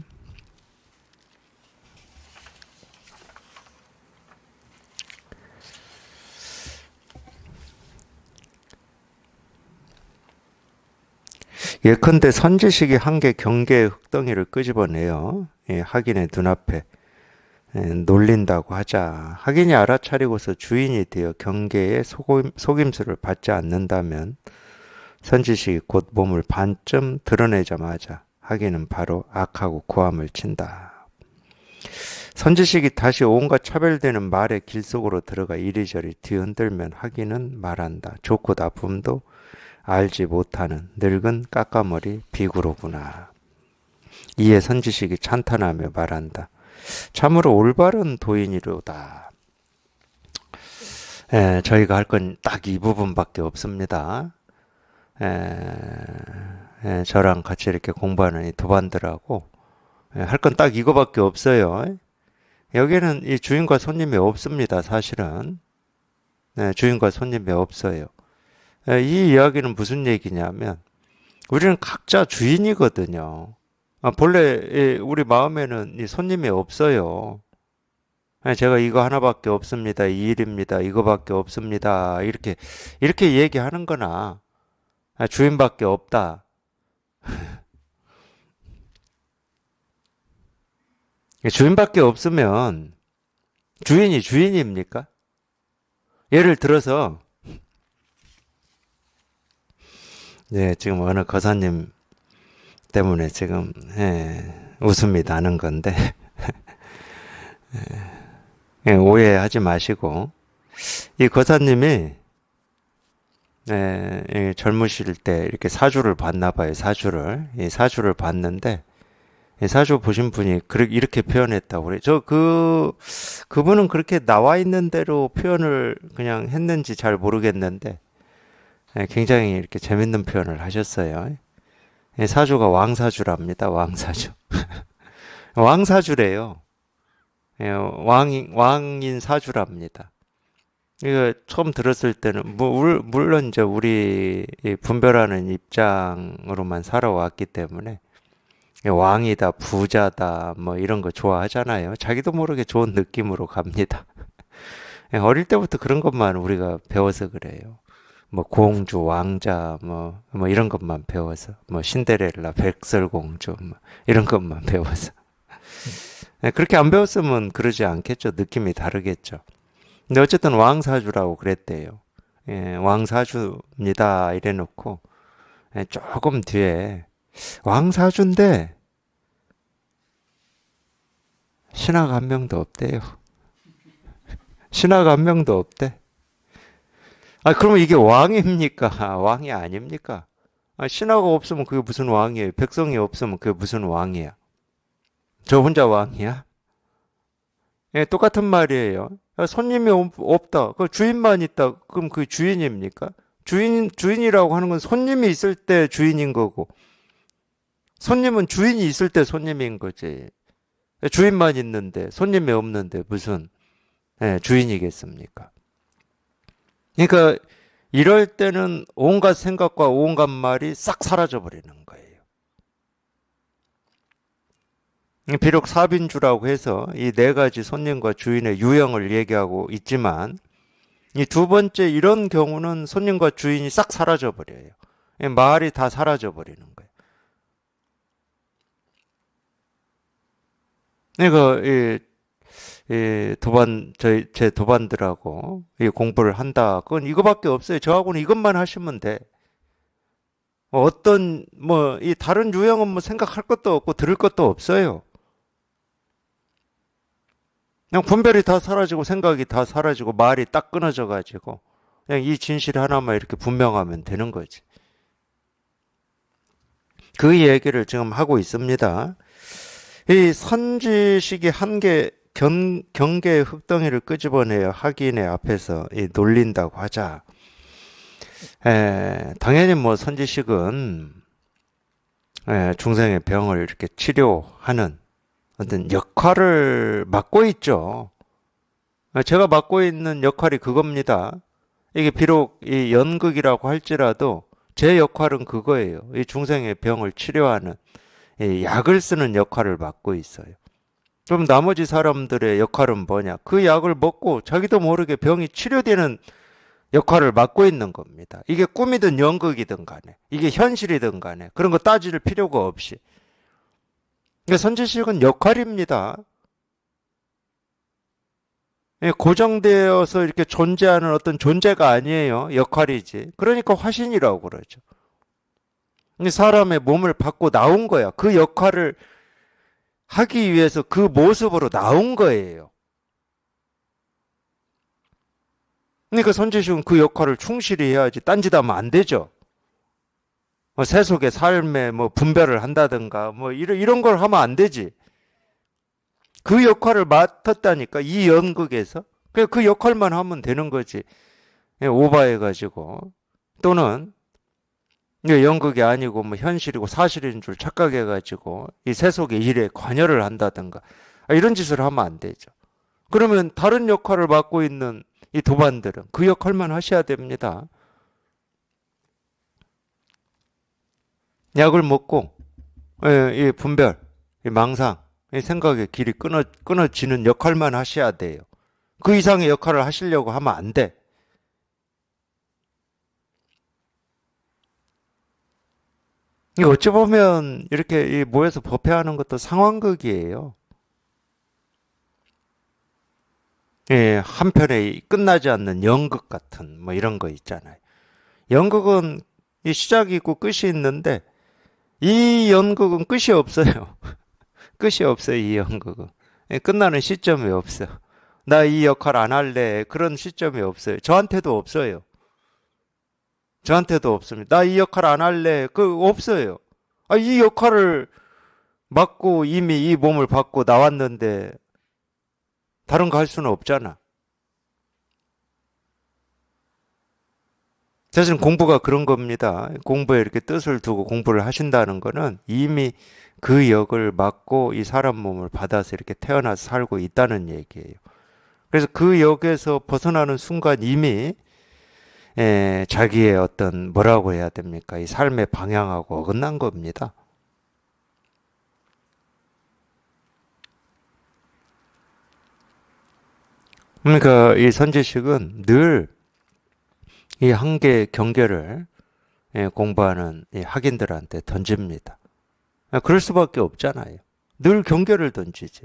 예컨대 선지식이 한 개 경계의 흙덩이를 끄집어내어 학인의 눈앞에 놀린다고 하자. 학인이 알아차리고서 주인이 되어 경계의 속임수를 받지 않는다면 선지식이 곧 몸을 반쯤 드러내자마자 학인은 바로 악하고 고함을 친다. 선지식이 다시 온갖 차별되는 말의 길 속으로 들어가 이리저리 뒤흔들면 학인은 말한다. 좋고 나쁨도 알지 못하는 늙은 까까머리 비구로구나. 이에 선지식이 찬탄하며 말한다. 참으로 올바른 도인이로다. 저희가 할 건 딱 이 부분밖에 없습니다. 저랑 같이 이렇게 공부하는 이 도반들하고 할 건 딱 이거밖에 없어요. 여기는 이 주인과 손님이 없습니다. 사실은 주인과 손님이 없어요. 이 이야기는 무슨 얘기냐면 우리는 각자 주인이거든요. 본래 우리 마음에는 이 손님이 없어요. 제가 이거 하나밖에 없습니다. 이 일입니다. 이거밖에 없습니다. 이렇게 얘기하는 거나 주인밖에 없다. 주인밖에 없으면 주인이 주인입니까? 예를 들어서 지금 어느 거사님 때문에 지금 웃음이 나는 건데 오해하지 마시고 이 거사님이 젊으실 때 이렇게 사주를 봤나 봐요. 이 사주를 봤는데 이 사주 보신 분이 이렇게 표현했다고 그래요. 그분은 그렇게 나와 있는 대로 표현을 그냥 했는지 잘 모르겠는데 굉장히 이렇게 재밌는 표현을 하셨어요. 사주가 왕사주랍니다. 왕사주. 왕사주래요. 왕인 사주랍니다. 이거 처음 들었을 때는 물론 이제 우리 분별하는 입장으로만 살아왔기 때문에 왕이다, 부자다, 뭐 이런 거 좋아하잖아요. 자기도 모르게 좋은 느낌으로 갑니다. 어릴 때부터 그런 것만 우리가 배워서 그래요. 뭐 공주, 왕자, 뭐 이런 것만 배워서, 뭐 신데렐라, 백설공주, 뭐 이런 것만 배워서. 그렇게 안 배웠으면 그러지 않겠죠. 느낌이 다르겠죠. 근데 어쨌든 왕사주라고 그랬대요. 왕사주입니다. 이래 놓고 조금 뒤에 왕사주인데 신하가 한 명도 없대요. 신하가 한 명도 없대. 그러면 이게 왕입니까? 왕이 아닙니까? 신하가 없으면 그게 무슨 왕이에요? 백성이 없으면 그게 무슨 왕이야? 저 혼자 왕이야? 예, 똑같은 말이에요. 손님이 없다. 그 주인만 있다. 그럼 그 주인입니까? 주인이라고 하는 건 손님이 있을 때 주인인 거고, 손님은 주인이 있을 때 손님인 거지. 주인만 있는데, 손님이 없는데, 무슨, 예, 주인이겠습니까? 그러니까, 이럴 때는 온갖 생각과 온갖 말이 싹 사라져 버리는 거예요. 비록 사빈주라고 해서 이 네 가지 손님과 주인의 유형을 얘기하고 있지만, 이 두 번째 이런 경우는 손님과 주인이 싹 사라져 버려요. 말이 다 사라져 버리는 거예요. 그러니까 제 도반들하고 이 공부를 한다. 그건 이거밖에 없어요. 저하고는 이것만 하시면 돼. 어떤 이 다른 유형은 뭐 생각할 것도 없고 들을 것도 없어요. 그냥 분별이 다 사라지고 생각이 다 사라지고 말이 딱 끊어져 가지고 그냥 이 진실 하나만 이렇게 분명하면 되는 거지. 그 얘기를 지금 하고 있습니다. 이 선지식이 한계 경계의 흙덩이를 끄집어내어 학인의 앞에서 놀린다고 하자. 당연히 뭐 선지식은 중생의 병을 이렇게 치료하는 어떤 역할을 맡고 있죠. 제가 맡고 있는 역할이 그겁니다. 이게 비록 이 연극이라고 할지라도 제 역할은 그거예요. 이 중생의 병을 치료하는 이 약을 쓰는 역할을 맡고 있어요. 그럼 나머지 사람들의 역할은 뭐냐? 그 약을 먹고 자기도 모르게 병이 치료되는 역할을 맡고 있는 겁니다. 이게 꿈이든 연극이든 간에, 이게 현실이든 간에 그런 거 따질 필요가 없이. 그러니까 선지식은 역할입니다. 고정되어서 이렇게 존재하는 어떤 존재가 아니에요. 역할이지. 그러니까 화신이라고 그러죠. 사람의 몸을 받고 나온 거야. 그 역할을 하기 위해서 그 모습으로 나온 거예요. 그러니까 선지식은 그 역할을 충실히 해야지. 딴짓하면 안 되죠. 세속의 삶에 분별을 한다든가 이런 걸 하면 안 되지. 그 역할을 맡았다니까 이 연극에서. 그 역할만 하면 되는 거지. 오버해가지고 또는 연극이 아니고 현실이고 사실인 줄 착각해가지고 이 세속의 일에 관여를 한다든가 이런 짓을 하면 안 되죠. 그러면 다른 역할을 맡고 있는 이 도반들은 그 역할만 하셔야 됩니다. 약을 먹고 이 분별, 이 망상, 이 생각의 길이 끊어지는 역할만 하셔야 돼요. 그 이상의 역할을 하시려고 하면 안 돼. 어찌 보면 이렇게 모여서 법회하는 것도 상황극이에요. 한편에 끝나지 않는 연극 같은 이런 거 있잖아요. 연극은 이 시작이 있고 끝이 있는데 이 연극은 끝이 없어요. 끝이 없어요, 이 연극은. 끝나는 시점이 없어. 나 이 역할 안 할래. 그런 시점이 없어요. 저한테도 없어요. 저한테도 없습니다. 나 이 역할 안 할래. 없어요. 이 역할을 맡고 이미 이 몸을 받고 나왔는데 다른 거 할 수는 없잖아. 사실은 공부가 그런 겁니다. 공부에 이렇게 뜻을 두고 공부를 하신다는 거는 이미 그 역을 맡고 이 사람 몸을 받아서 이렇게 태어나서 살고 있다는 얘기예요. 그래서 그 역에서 벗어나는 순간 이미 자기의 어떤 뭐라고 해야 됩니까? 이 삶의 방향하고 어긋난 겁니다. 그러니까 이 선지식은 늘 이 한계 경계를 공부하는 이 학인들한테 던집니다. 그럴 수밖에 없잖아요. 늘 경계를 던지지.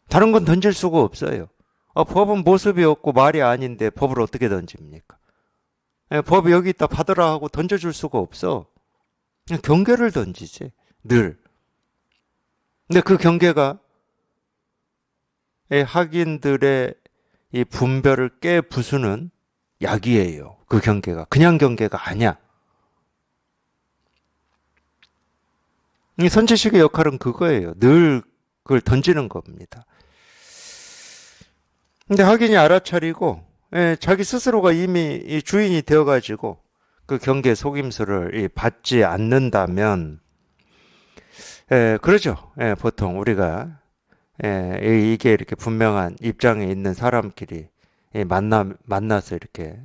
다른 건 던질 수가 없어요. 법은 모습이 없고 말이 아닌데 법을 어떻게 던집니까? 법이 여기 있다 받으라 하고 던져줄 수가 없어. 그냥 경계를 던지지. 늘. 근데 그 경계가 학인들의 이 분별을 깨부수는 약이에요. 그 경계가. 그냥 경계가 아니야. 이 선지식의 역할은 그거예요. 늘 그걸 던지는 겁니다. 근데 확인이 알아차리고 자기 스스로가 이미 이 주인이 되어가지고 그 경계 속임수를 받지 않는다면 그러죠. 보통 우리가 이게 이렇게 분명한 입장에 있는 사람끼리 만나서 이렇게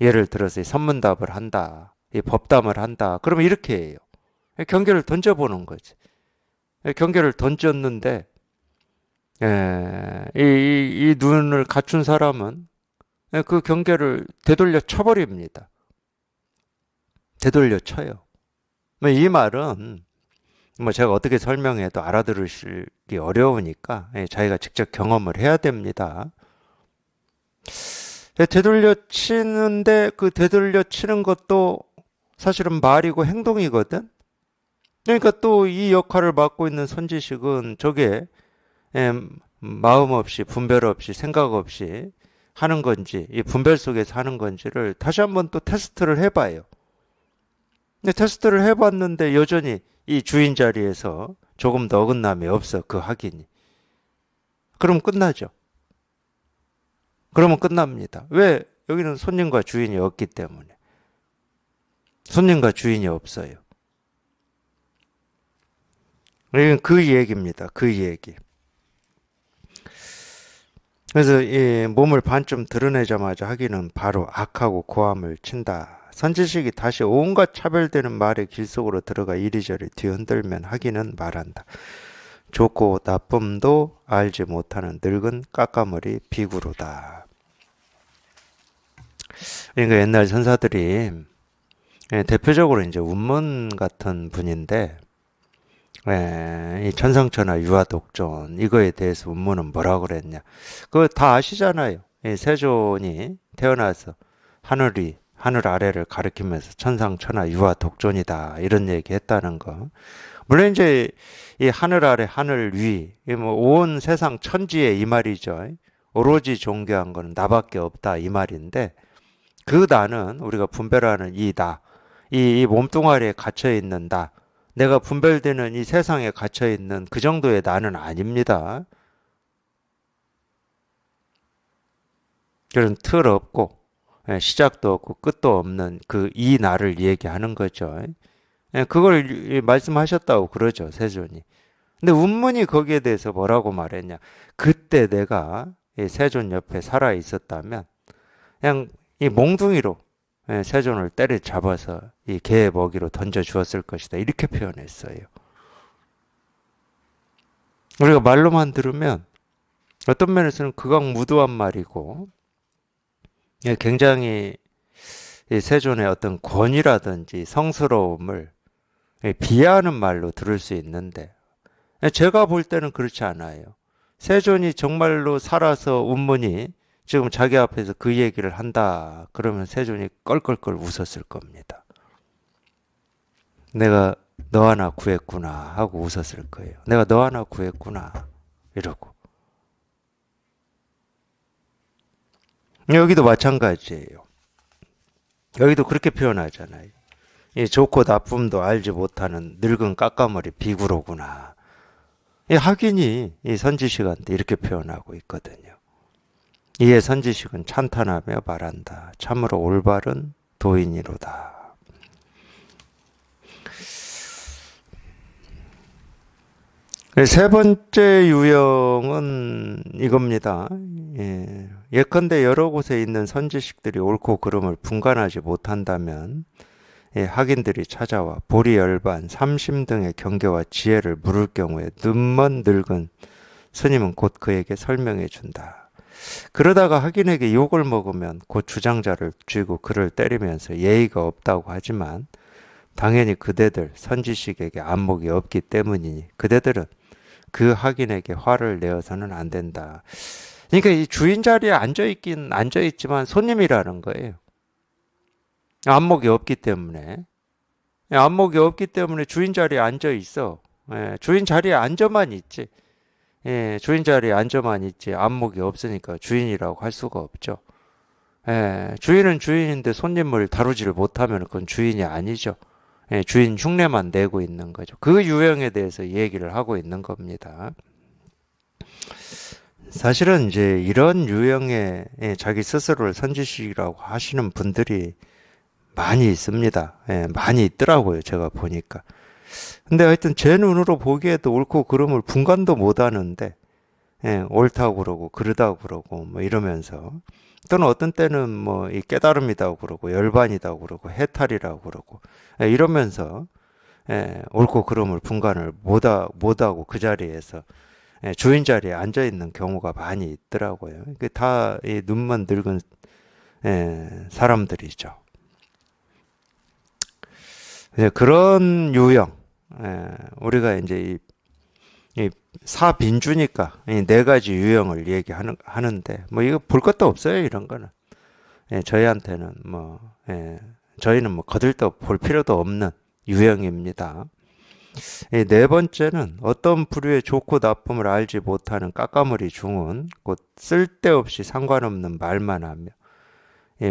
예를 들어서 이 선문답을 한다, 이 법담을 한다. 그러면 이렇게 해요. 경계를 던져보는 거지. 경계를 던졌는데 이 눈을 갖춘 사람은 그 경계를 되돌려 쳐버립니다. 되돌려 쳐요. 이 말은 뭐 제가 어떻게 설명해도 알아들으시기 어려우니까 자기가 직접 경험을 해야 됩니다. 되돌려 치는데 그 되돌려 치는 것도 사실은 말이고 행동이거든. 그러니까 또 이 역할을 맡고 있는 선지식은 저게 마음 없이 분별 없이 생각 없이 하는 건지 이 분별 속에서 하는 건지를 다시 한번 또 테스트를 해봐요. 근데 테스트를 해봤는데 여전히 이 주인 자리에서 조금 더 어긋남이 없어, 그 확인이. 그럼 끝나죠. 그러면 끝납니다. 왜? 여기는 손님과 주인이 없기 때문에. 손님과 주인이 없어요. 이건 그 얘기입니다. 그 얘기. 그래서 이 몸을 반쯤 드러내자마자 하기는 바로 악하고 고함을 친다. 선지식이 다시 온갖 차별되는 말의 길 속으로 들어가 이리저리 뒤흔들면 하기는 말한다. 좋고 나쁨도 알지 못하는 늙은 까까머리 비구로다. 그러니까 옛날 선사들이 대표적으로 이제 운문 같은 분인데 이 천상천하 유아독존 이거에 대해서 운문은 뭐라 그랬냐? 그거 다 아시잖아요. 세존이 태어나서 하늘 아래를 가리키면서 천상천하 유아독존이다 이런 얘기 했다는 거. 물론 이제 이 하늘 아래 하늘 위 뭐 온 세상 천지에 이 말이죠. 오로지 존귀한 거는 나밖에 없다 이 말인데 그 나는 우리가 분별하는 이 나, 이 몸뚱아리에 갇혀 있는 나, 내가 분별되는 이 세상에 갇혀 있는 그 정도의 나는 아닙니다. 그런 틀 없고 시작도 없고 끝도 없는 그 이 나를 얘기하는 거죠. 그걸 말씀하셨다고 그러죠, 세존이. 근데 운문이 거기에 대해서 뭐라고 말했냐? 그때 내가 세존 옆에 살아 있었다면 그냥 이 몽둥이로 세존을 때려잡아서 이 개의 먹이로 던져 주었을 것이다. 이렇게 표현했어요. 우리가 말로만 들으면 어떤 면에서는 극악무도한 말이고 굉장히 세존의 어떤 권위라든지 성스러움을 비하하는 말로 들을 수 있는데 제가 볼 때는 그렇지 않아요. 세존이 정말로 살아서 운문이 지금 자기 앞에서 그 얘기를 한다. 그러면 세존이 껄껄껄 웃었을 겁니다. 내가 너 하나 구했구나 하고 웃었을 거예요. 내가 너 하나 구했구나 이러고. 여기도 마찬가지예요. 여기도 그렇게 표현하잖아요. 이 좋고 나쁨도 알지 못하는 늙은 까까머리 비구로구나. 이 학인이 이 선지식한테 이렇게 표현하고 있거든요. 이에 선지식은 찬탄하며 말한다. 참으로 올바른 도인이로다. 세 번째 유형은 이겁니다. 예컨대 여러 곳에 있는 선지식들이 옳고 그름을 분간하지 못한다면 학인들이 찾아와 보리열반, 삼심 등의 경계와 지혜를 물을 경우에 눈먼 늙은 스님은 곧 그에게 설명해 준다. 그러다가 학인에게 욕을 먹으면 곧 주장자를 쥐고 그를 때리면서 예의가 없다고 하지만 당연히 그대들 선지식에게 안목이 없기 때문이니 그대들은 그 학인에게 화를 내어서는 안 된다. 그러니까 이 주인 자리에 앉아있긴 앉아있지만 손님이라는 거예요. 안목이 없기 때문에. 안목이 없기 때문에 주인 자리에 앉아있어. 주인 자리에 앉아만 있지. 주인 자리에 앉아만 있지. 안목이 없으니까 주인이라고 할 수가 없죠. 주인은 주인인데 손님을 다루지를 못하면 그건 주인이 아니죠. 주인 흉내만 내고 있는 거죠. 그 유형에 대해서 얘기를 하고 있는 겁니다. 사실은 이제 이런 유형의 자기 스스로를 선지식이라고 하시는 분들이 많이 있습니다. 많이 있더라고요. 제가 보니까. 근데 하여튼 제 눈으로 보기에도 옳고 그름을 분간도 못 하는데, 옳다고 그러고, 그러다고 그러고, 뭐 이러면서, 또는 어떤 때는 뭐, 이 깨달음이라고 그러고, 열반이라고 그러고, 해탈이라고 그러고, 이러면서, 옳고 그름을 분간을 못하고 그 자리에서, 주인 자리에 앉아 있는 경우가 많이 있더라고요. 그 다 이 눈만 늙은, 사람들이죠. 그런 유형, 우리가 이제 이 사빈주니까 이 네 가지 유형을 하는데 뭐 이거 볼 것도 없어요 이런 거는. 저희한테는 뭐 저희는 뭐 거들떠 볼 필요도 없는 유형입니다. 이 네 번째는 어떤 부류의 좋고 나쁨을 알지 못하는 깎아머리 중은 곧 쓸데없이 상관없는 말만 하며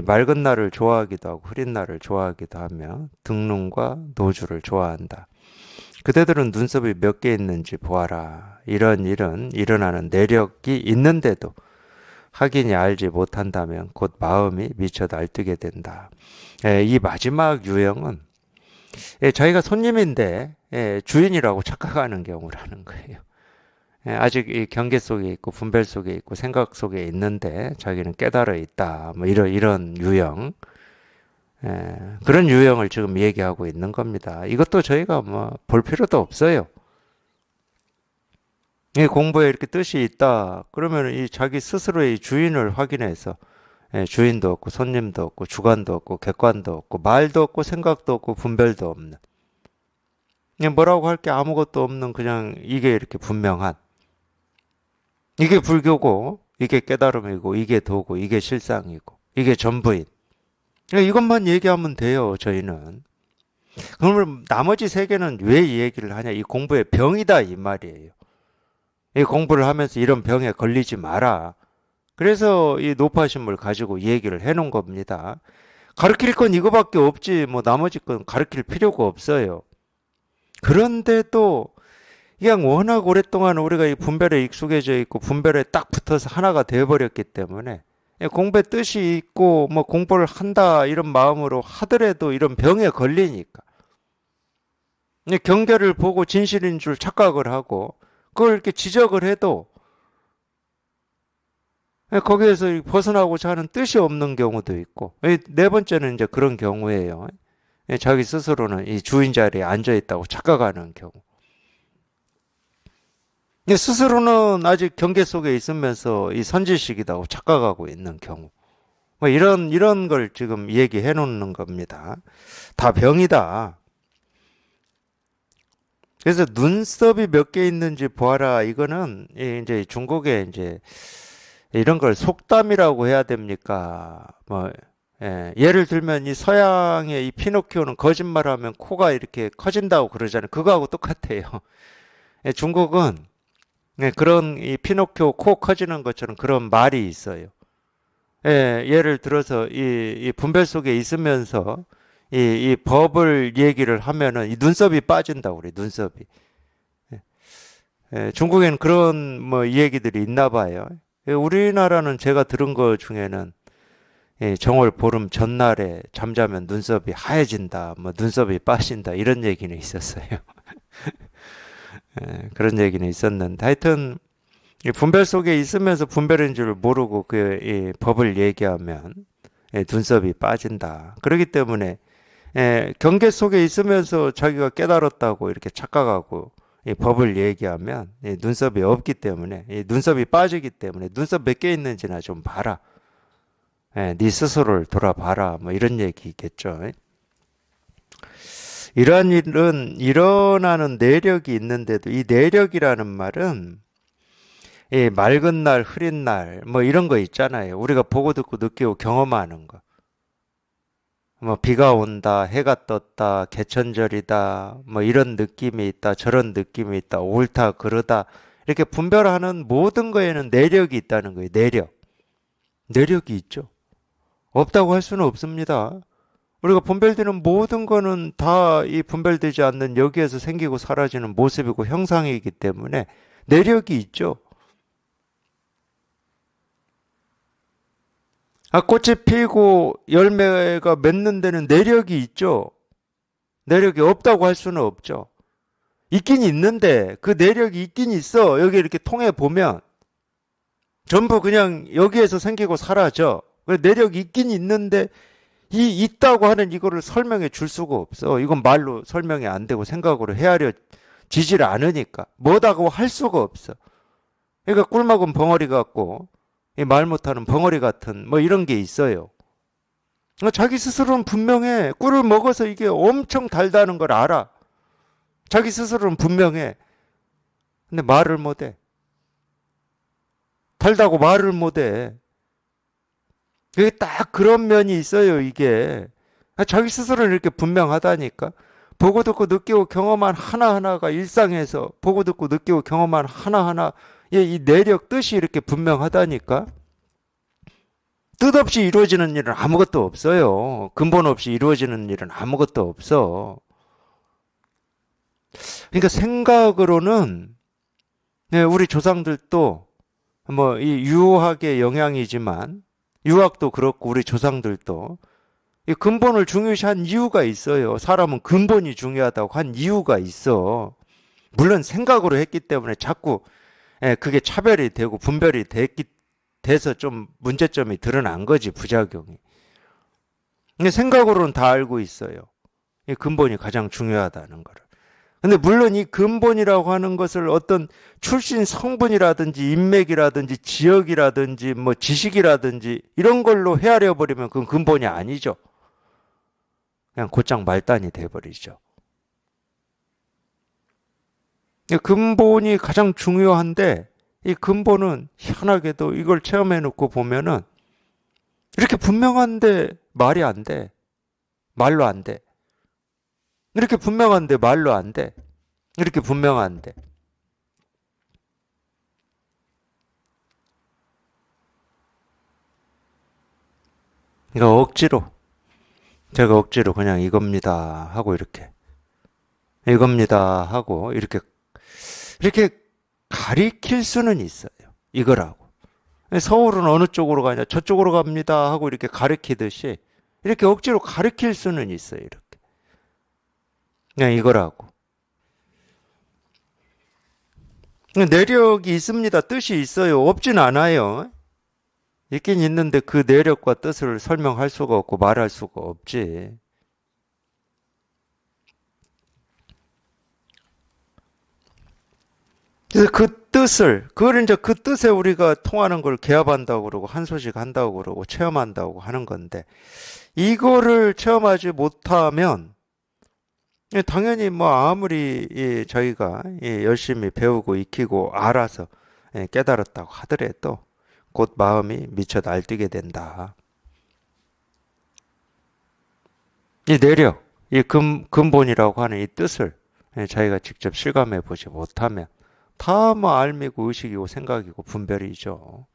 맑은 날을 좋아하기도 하고 흐린 날을 좋아하기도 하며 등릉과 노주를 좋아한다. 그대들은 눈썹이 몇 개 있는지 보아라. 이런 일은 일어나는 내력이 있는데도 확인이 알지 못한다면 곧 마음이 미쳐 날뛰게 된다. 이 마지막 유형은 저희가 손님인데 주인이라고 착각하는 경우라는 거예요. 아직 이 경계 속에 있고 분별 속에 있고 생각 속에 있는데 자기는 깨달아 있다. 뭐 이런 유형. 그런 유형을 지금 얘기하고 있는 겁니다. 이것도 저희가 뭐 볼 필요도 없어요. 이 공부에 이렇게 뜻이 있다. 그러면 이 자기 스스로의 주인을 확인해서 주인도 없고 손님도 없고 주관도 없고 객관도 없고 말도 없고 생각도 없고 분별도 없는 그냥 뭐라고 할 게 아무것도 없는 그냥 이게 이렇게 분명한 이게 불교고 이게 깨달음이고 이게 도고 이게 실상이고 이게 전부인 이것만 얘기하면 돼요. 저희는. 그러면 나머지 세 개는 왜 이 얘기를 하냐? 이 공부의 병이다 이 말이에요. 이 공부를 하면서 이런 병에 걸리지 마라. 그래서 이 노파심을 가지고 이 얘기를 해놓은 겁니다. 가르칠 건 이거밖에 없지 뭐 나머지 건 가르칠 필요가 없어요. 그런데도 그냥 워낙 오랫동안 우리가 이 분별에 익숙해져 있고 분별에 딱 붙어서 하나가 되어버렸기 때문에 공부에 뜻이 있고 뭐 공부를 한다 이런 마음으로 하더라도 이런 병에 걸리니까 경계를 보고 진실인 줄 착각을 하고 그걸 이렇게 지적을 해도 거기에서 벗어나고자 하는 뜻이 없는 경우도 있고 네 번째는 이제 그런 경우예요. 자기 스스로는 이 주인 자리에 앉아 있다고 착각하는 경우. 스스로는 아직 경계 속에 있으면서 이 선지식이라고 착각하고 있는 경우. 뭐 이런 걸 지금 얘기해 놓는 겁니다. 다 병이다. 그래서 눈썹이 몇 개 있는지 보아라. 이거는 이제 중국에 이제 이런 걸 속담이라고 해야 됩니까? 뭐 예를 들면 이 서양의 이 피노키오는 거짓말하면 코가 이렇게 커진다고 그러잖아요. 그거하고 똑같아요. 중국은 그런 이 피노키오 코 커지는 것처럼 그런 말이 있어요. 예를 들어서 이 분별 속에 있으면서 이 법을 얘기를 하면은 이 눈썹이 빠진다고 그래, 눈썹이. 중국에는 그런 뭐 얘기들이 있나 봐요. 우리나라는 제가 들은 것 중에는 정월 보름 전날에 잠자면 눈썹이 하얘진다, 뭐 눈썹이 빠진다 이런 얘기는 있었어요. 그런 얘기는 있었는데 하여튼 이 분별 속에 있으면서 분별인 줄 모르고 이 법을 얘기하면 눈썹이 빠진다. 그렇기 때문에 경계 속에 있으면서 자기가 깨달았다고 이렇게 착각하고 이 법을 얘기하면 눈썹이 없기 때문에 눈썹이 빠지기 때문에 눈썹 몇 개 있는지나 좀 봐라. 네 스스로를 돌아봐라. 뭐 이런 얘기겠죠. 이러한 일은 일어나는 내력이 있는데도 이 내력이라는 말은 맑은 날, 흐린 날, 뭐 이런 거 있잖아요. 우리가 보고 듣고 느끼고 경험하는 거. 뭐 비가 온다, 해가 떴다, 개천절이다, 뭐 이런 느낌이 있다, 저런 느낌이 있다, 옳다, 그러다. 이렇게 분별하는 모든 거에는 내력이 있다는 거예요. 내력. 내력이 있죠. 없다고 할 수는 없습니다. 우리가 분별되는 모든 거는 다 이 분별되지 않는 여기에서 생기고 사라지는 모습이고 형상이기 때문에 내력이 있죠. 꽃이 피고 열매가 맺는 데는 내력이 있죠. 내력이 없다고 할 수는 없죠. 있긴 있는데 그 내력이 있긴 있어. 여기 이렇게 통해 보면 전부 그냥 여기에서 생기고 사라져. 내력이 있긴 있는데 이 있다고 하는 이거를 설명해 줄 수가 없어. 이건 말로 설명이 안 되고 생각으로 헤아려지질 않으니까 뭐다고 할 수가 없어. 그러니까 꿀 먹은 벙어리 같고 이 말 못하는 벙어리 같은 뭐 이런 게 있어요. 자기 스스로는 분명해. 꿀을 먹어서 이게 엄청 달다는 걸 알아. 자기 스스로는 분명해. 근데 말을 못해. 달다고 말을 못해. 그게 딱 그런 면이 있어요, 이게. 자기 스스로는 이렇게 분명하다니까. 보고 듣고 느끼고 경험한 하나하나가 일상에서 보고 듣고 느끼고 경험한 하나하나 이 내력 뜻이 이렇게 분명하다니까. 뜻없이 이루어지는 일은 아무것도 없어요. 근본 없이 이루어지는 일은 아무것도 없어. 그러니까 생각으로는 우리 조상들도 뭐 이 유학의 영향이지만 유학도 그렇고 우리 조상들도 이 근본을 중요시한 이유가 있어요. 사람은 근본이 중요하다고 한 이유가 있어. 물론 생각으로 했기 때문에 자꾸 그게 차별이 되고 분별이 돼서 좀 문제점이 드러난 거지, 부작용이. 근데 생각으로는 다 알고 있어요. 이 근본이 가장 중요하다는 거를. 근데 물론 이 근본이라고 하는 것을 어떤 출신 성분이라든지 인맥이라든지 지역이라든지 뭐 지식이라든지 이런 걸로 헤아려 버리면 그건 근본이 아니죠. 그냥 곧장 말단이 돼버리죠. 근본이 가장 중요한데 이 근본은 희한하게도 이걸 체험해 놓고 보면은 이렇게 분명한데 말이 안 돼. 말로 안 돼. 이렇게 분명한데 말로 안 돼. 이렇게 분명한데. 이거 제가 억지로 그냥 이겁니다 하고 이겁니다 하고 이렇게 가리킬 수는 있어요. 이거라고. 서울은 어느 쪽으로 가냐, 저쪽으로 갑니다 하고 이렇게 가리키듯이 이렇게 억지로 가리킬 수는 있어요. 이렇게. 그냥 이거라고. 내력이 있습니다. 뜻이 있어요. 없진 않아요. 있긴 있는데 그 내력과 뜻을 설명할 수가 없고 말할 수가 없지. 그래서 그걸 이제 그 뜻에 우리가 통하는 걸 개합한다고 그러고, 한 소식 한다고 그러고, 체험한다고 하는 건데, 이거를 체험하지 못하면, 당연히 뭐 아무리 저희가 열심히 배우고 익히고 알아서 깨달았다고 하더라도, 곧 마음이 미쳐 날뛰게 된다. 이 내력, 이 근본이라고 하는 이 뜻을 자기가 직접 실감해 보지 못하면 다 뭐 알미고 의식이고 생각이고 분별이죠.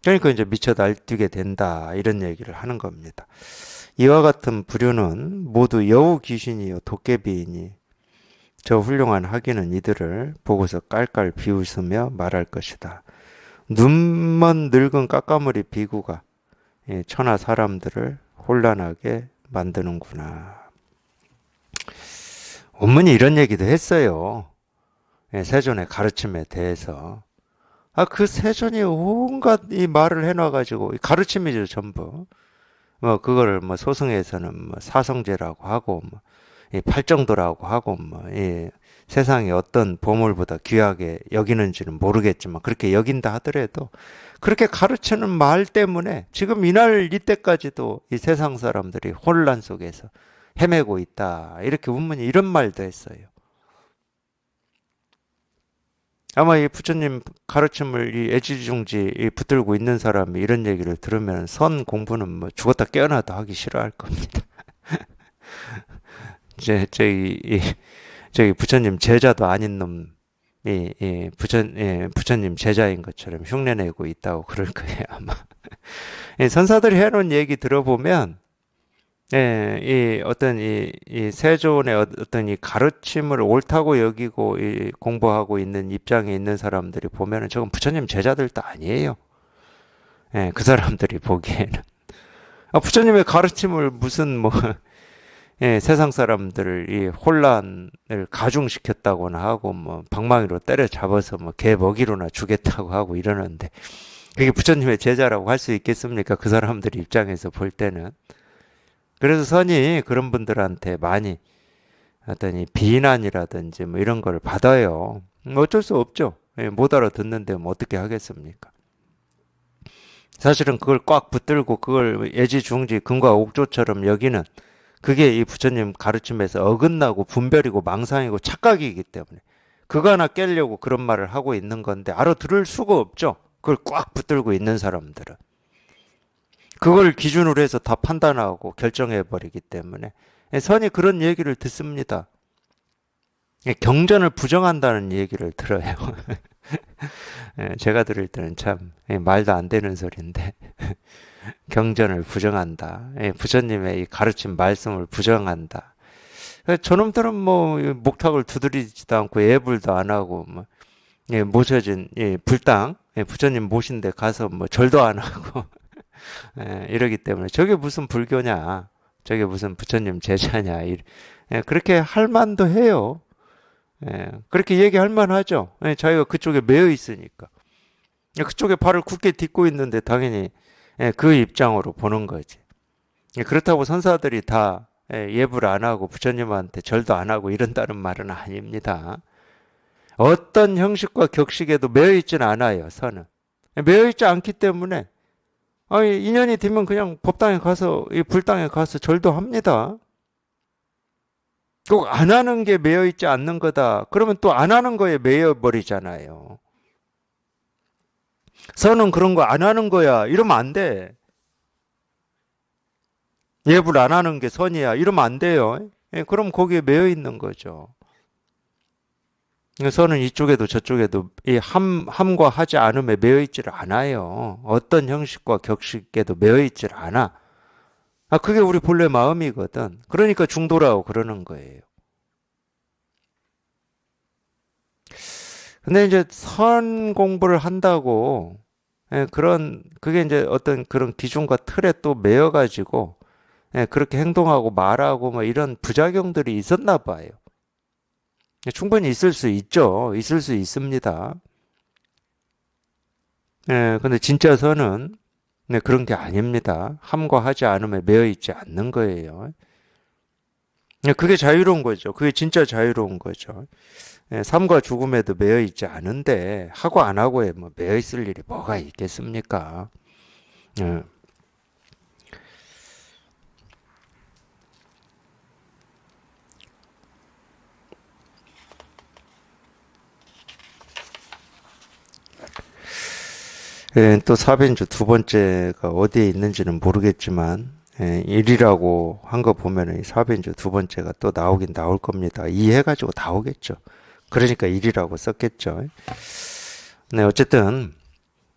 그러니까 이제 미쳐 날뛰게 된다 이런 얘기를 하는 겁니다. 이와 같은 부류는 모두 여우 귀신이요 도깨비이니 저 훌륭한 학인은 이들을 보고서 깔깔 비웃으며 말할 것이다. 눈먼 늙은 까까머리 비구가 천하 사람들을 혼란하게 만드는구나. 원문이 이런 얘기도 했어요. 세존의 가르침에 대해서. 그 세존이 온갖 이 말을 해놔가지고, 가르침이죠, 전부. 뭐, 그거를 뭐, 소승에서는 뭐, 사성제라고 하고, 뭐, 이 팔정도라고 하고, 뭐, 세상에 어떤 보물보다 귀하게 여기는지는 모르겠지만, 그렇게 여긴다 하더라도, 그렇게 가르치는 말 때문에 지금 이때까지도 이 세상 사람들이 혼란 속에서 헤매고 있다. 이렇게 문문이 이런 말도 했어요. 아마 이 부처님 가르침을 이 애지중지 붙들고 있는 사람이 이런 얘기를 들으면 선 공부는 뭐 죽었다 깨어나도 하기 싫어할 겁니다. 이제 저기 부처님 제자도 아닌 놈이 부처님 제자인 것처럼 흉내내고 있다고 그럴 거예요, 아마. 선사들이 해놓은 얘기 들어보면 이 어떤 이 세존의 어떤 이 가르침을 옳다고 여기고 공부하고 있는 입장에 있는 사람들이 보면은 저건 부처님 제자들도 아니에요. 예, 그 사람들이 보기에는. 부처님의 가르침을 무슨 뭐 예, 세상 사람들을 이 혼란을 가중시켰다고나 하고 뭐 방망이로 때려잡아서 뭐 개 먹이로나 주겠다고 하고 이러는데 그게 부처님의 제자라고 할 수 있겠습니까? 그 사람들 입장에서 볼 때는. 그래서 선이 그런 분들한테 많이 어떤 이 비난이라든지 뭐 이런 걸 받아요. 어쩔 수 없죠. 예, 못 알아듣는데 뭐 어떻게 하겠습니까? 사실은 그걸 꽉 붙들고 그걸 애지중지 금과 옥조처럼 여기는 그게 이 부처님 가르침에서 어긋나고 분별이고 망상이고 착각이기 때문에 그거 하나 깨려고 그런 말을 하고 있는 건데 알아들을 수가 없죠. 그걸 꽉 붙들고 있는 사람들은. 그걸 기준으로 해서 다 판단하고 결정해 버리기 때문에 선이 그런 얘기를 듣습니다. 경전을 부정한다는 얘기를 들어요. 제가 들을 때는 참 말도 안 되는 소리인데 경전을 부정한다. 부처님의 이 가르침 말씀을 부정한다. 저놈들은 뭐 목탁을 두드리지도 않고 예불도 안 하고 뭐 모셔진 불당 부처님 모신 데 가서 뭐 절도 안 하고 이러기 때문에 저게 무슨 불교냐, 저게 무슨 부처님 제자냐, 그렇게 할 만도 해요. 그렇게 얘기할 만하죠. 자기가 그쪽에 매여 있으니까. 그쪽에 발을 굳게 딛고 있는데 당연히 그 입장으로 보는 거지. 그렇다고 선사들이 다 예불 안 하고 부처님한테 절도 안 하고 이런다는 말은 아닙니다. 어떤 형식과 격식에도 매여 있지는 않아요, 선은. 매여 있지 않기 때문에 인연이 되면 그냥 법당에 가서 이 불당에 가서 절도 합니다. 꼭 안 하는 게 매여 있지 않는 거다. 그러면 또 안 하는 거에 매여 버리잖아요. 선은 그런 거 안 하는 거야. 이러면 안 돼. 예불 안 하는 게 선이야. 이러면 안 돼요. 그럼 거기에 매여 있는 거죠. 선은 이쪽에도 저쪽에도 이 함과 하지 않음에 매여 있지를 않아요. 어떤 형식과 격식에도 매여 있지를 않아. 그게 우리 본래 마음이거든. 그러니까 중도라고 그러는 거예요. 근데 이제 선 공부를 한다고 그게 이제 어떤 그런 기준과 틀에 또 매여가지고 그렇게 행동하고 말하고 뭐 이런 부작용들이 있었나 봐요. 충분히 있을 수 있죠. 있을 수 있습니다. 근데 진짜 선은 그런 게 아닙니다. 함과 하지 않음에 매여 있지 않는 거예요. 그게 자유로운 거죠. 그게 진짜 자유로운 거죠. 삶과 죽음에도 매여 있지 않은데 하고 안 하고에 뭐 매여 있을 일이 뭐가 있겠습니까? 예. 또 사변주 두 번째가 어디에 있는지는 모르겠지만 1이라고 한 거 보면은 사변주 두 번째가 또 나오긴 나올 겁니다. 2 해가지고 나오겠죠. 그러니까 1이라고 썼겠죠. 네, 어쨌든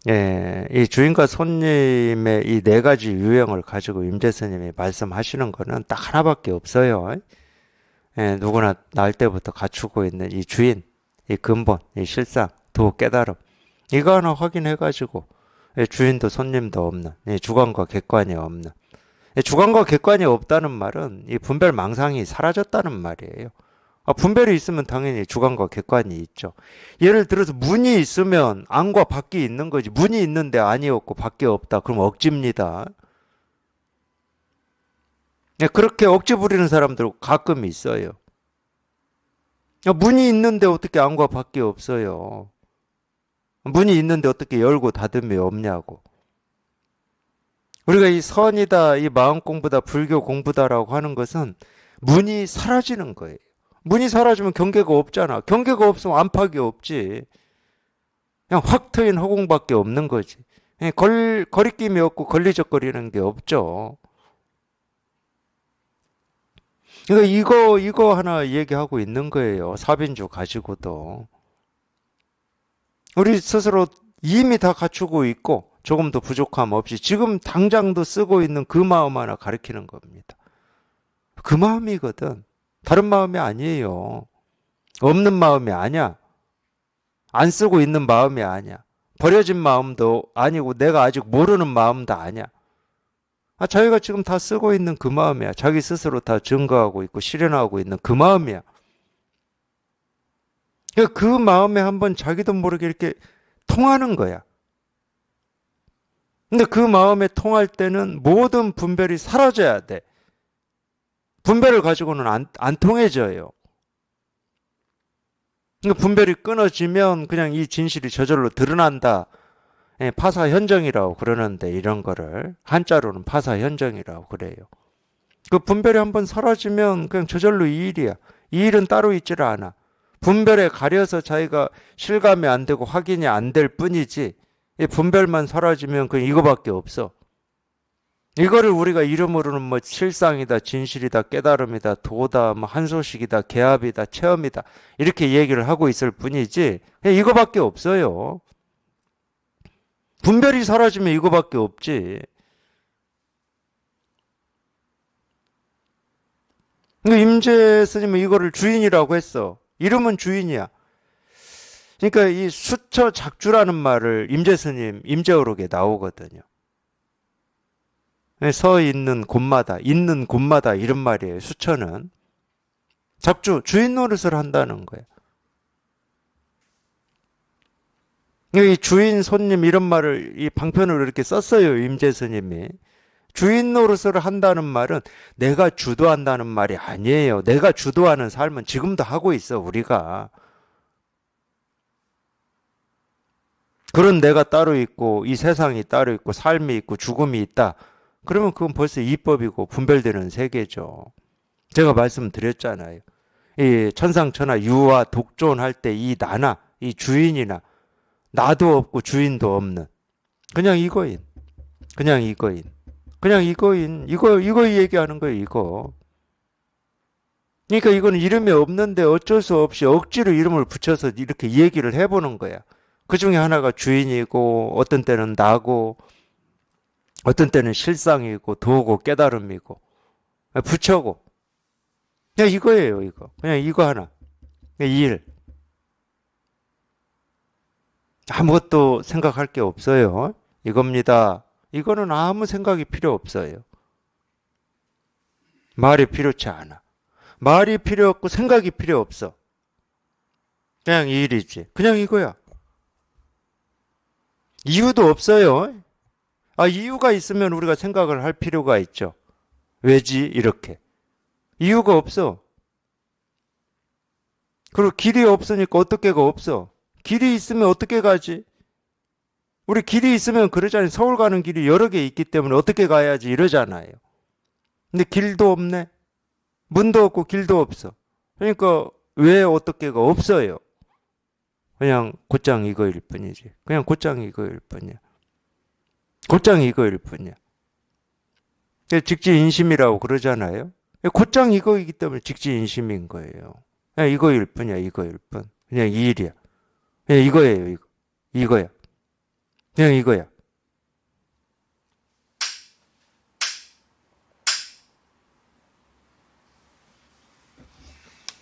이 주인과 손님의 이 네 가지 유형을 가지고 임재스님이 말씀하시는 거는 딱 하나밖에 없어요. 누구나 날 때부터 갖추고 있는 이 주인, 이 근본, 이 실상, 도, 깨달음. 이거 하나 확인해가지고 주인도 손님도 없는, 주관과 객관이 없는. 주관과 객관이 없다는 말은 이 분별 망상이 사라졌다는 말이에요. 분별이 있으면 당연히 주관과 객관이 있죠. 예를 들어서 문이 있으면 안과 밖이 있는 거지. 문이 있는데 안이 없고 밖이 없다. 그럼 억지입니다. 그렇게 억지 부리는 사람들 가끔 있어요. 문이 있는데 어떻게 안과 밖이 없어요. 문이 있는데 어떻게 열고 닫음이 없냐고. 우리가 이 선이다, 이 마음 공부다, 불교 공부다라고 하는 것은 문이 사라지는 거예요. 문이 사라지면 경계가 없잖아. 경계가 없으면 안팎이 없지. 그냥 확 트인 허공밖에 없는 거지. 거리낌이 없고 걸리적거리는 게 없죠. 그러니까 이거 하나 얘기하고 있는 거예요. 사빈주 가지고도. 우리 스스로 이미 다 갖추고 있고 조금 더 부족함 없이 지금 당장도 쓰고 있는 그 마음 하나 가리키는 겁니다. 그 마음이거든. 다른 마음이 아니에요. 없는 마음이 아니야. 안 쓰고 있는 마음이 아니야. 버려진 마음도 아니고 내가 아직 모르는 마음도 아니야. 자기가 지금 다 쓰고 있는 그 마음이야. 자기 스스로 다 증거하고 있고 실현하고 있는 그 마음이야. 그 마음에 한번 자기도 모르게 이렇게 통하는 거야. 근데 그 마음에 통할 때는 모든 분별이 사라져야 돼. 분별을 가지고는 안 통해져요. 그러니까 분별이 끊어지면 그냥 이 진실이 저절로 드러난다. 파사현정이라고 그러는데 이런 거를 한자로는 파사현정이라고 그래요. 그 분별이 한번 사라지면 그냥 저절로 이 일이야. 이 일은 따로 있지를 않아. 분별에 가려서 자기가 실감이 안 되고 확인이 안 될 뿐이지 이 분별만 사라지면 그냥 이거밖에 없어. 이거를 우리가 이름으로는 뭐 실상이다, 진실이다, 깨달음이다, 도다, 뭐 한소식이다, 개합이다, 체험이다 이렇게 얘기를 하고 있을 뿐이지 그냥 이거밖에 없어요. 분별이 사라지면 이거밖에 없지. 임재 스님은 이거를 주인이라고 했어. 이름은 주인이야. 그러니까 이 수처 작주라는 말을 임재 스님 임재어록에 나오거든요. 서 있는 곳마다 이런 말이에요. 수처는 작주 주인 노릇을 한다는 거예요. 이 주인 손님 이런 말을 이 방편으로 이렇게 썼어요. 임재 스님이. 주인 노릇을 한다는 말은 내가 주도한다는 말이 아니에요. 내가 주도하는 삶은 지금도 하고 있어, 우리가. 그런 내가 따로 있고, 이 세상이 따로 있고, 삶이 있고, 죽음이 있다. 그러면 그건 벌써 이법이고, 분별되는 세계죠. 제가 말씀드렸잖아요. 이 천상천하 유와 독존할 때 이 나나, 이 주인이나, 나도 없고 주인도 없는. 그냥 이거인. 그냥 이거인. 그냥 이거인. 이거 얘기하는 거예요, 이거. 그러니까 이거는 이름이 없는데 어쩔 수 없이 억지로 이름을 붙여서 이렇게 얘기를 해보는 거야. 그 중에 하나가 주인이고, 어떤 때는 나고, 어떤 때는 실상이고, 도고, 깨달음이고, 부처고. 그냥 이거예요, 이거. 그냥 이거 하나. 일. 아무것도 생각할 게 없어요. 이겁니다. 이거는 아무 생각이 필요 없어요. 말이 필요치 않아. 말이 필요 없고 생각이 필요 없어. 그냥 이 일이지. 그냥 이거야. 이유도 없어요. 이유가 있으면 우리가 생각을 할 필요가 있죠. 왜지? 이렇게. 이유가 없어. 그리고 길이 없으니까 어떻게가 없어. 길이 있으면 어떻게 가지? 우리 길이 있으면 그러잖아요. 서울 가는 길이 여러 개 있기 때문에 어떻게 가야지 이러잖아요. 근데 길도 없네. 문도 없고 길도 없어. 그러니까 왜 어떻게가 없어요. 그냥 곧장 이거일 뿐이지. 그냥 곧장 이거일 뿐이야. 곧장 이거일 뿐이야. 직지인심이라고 그러잖아요. 곧장 이거이기 때문에 직지인심인 거예요. 그냥 이거일 뿐이야. 이거일 뿐. 그냥 이 일이야. 그냥 이거예요. 이거야. 그냥 이거야.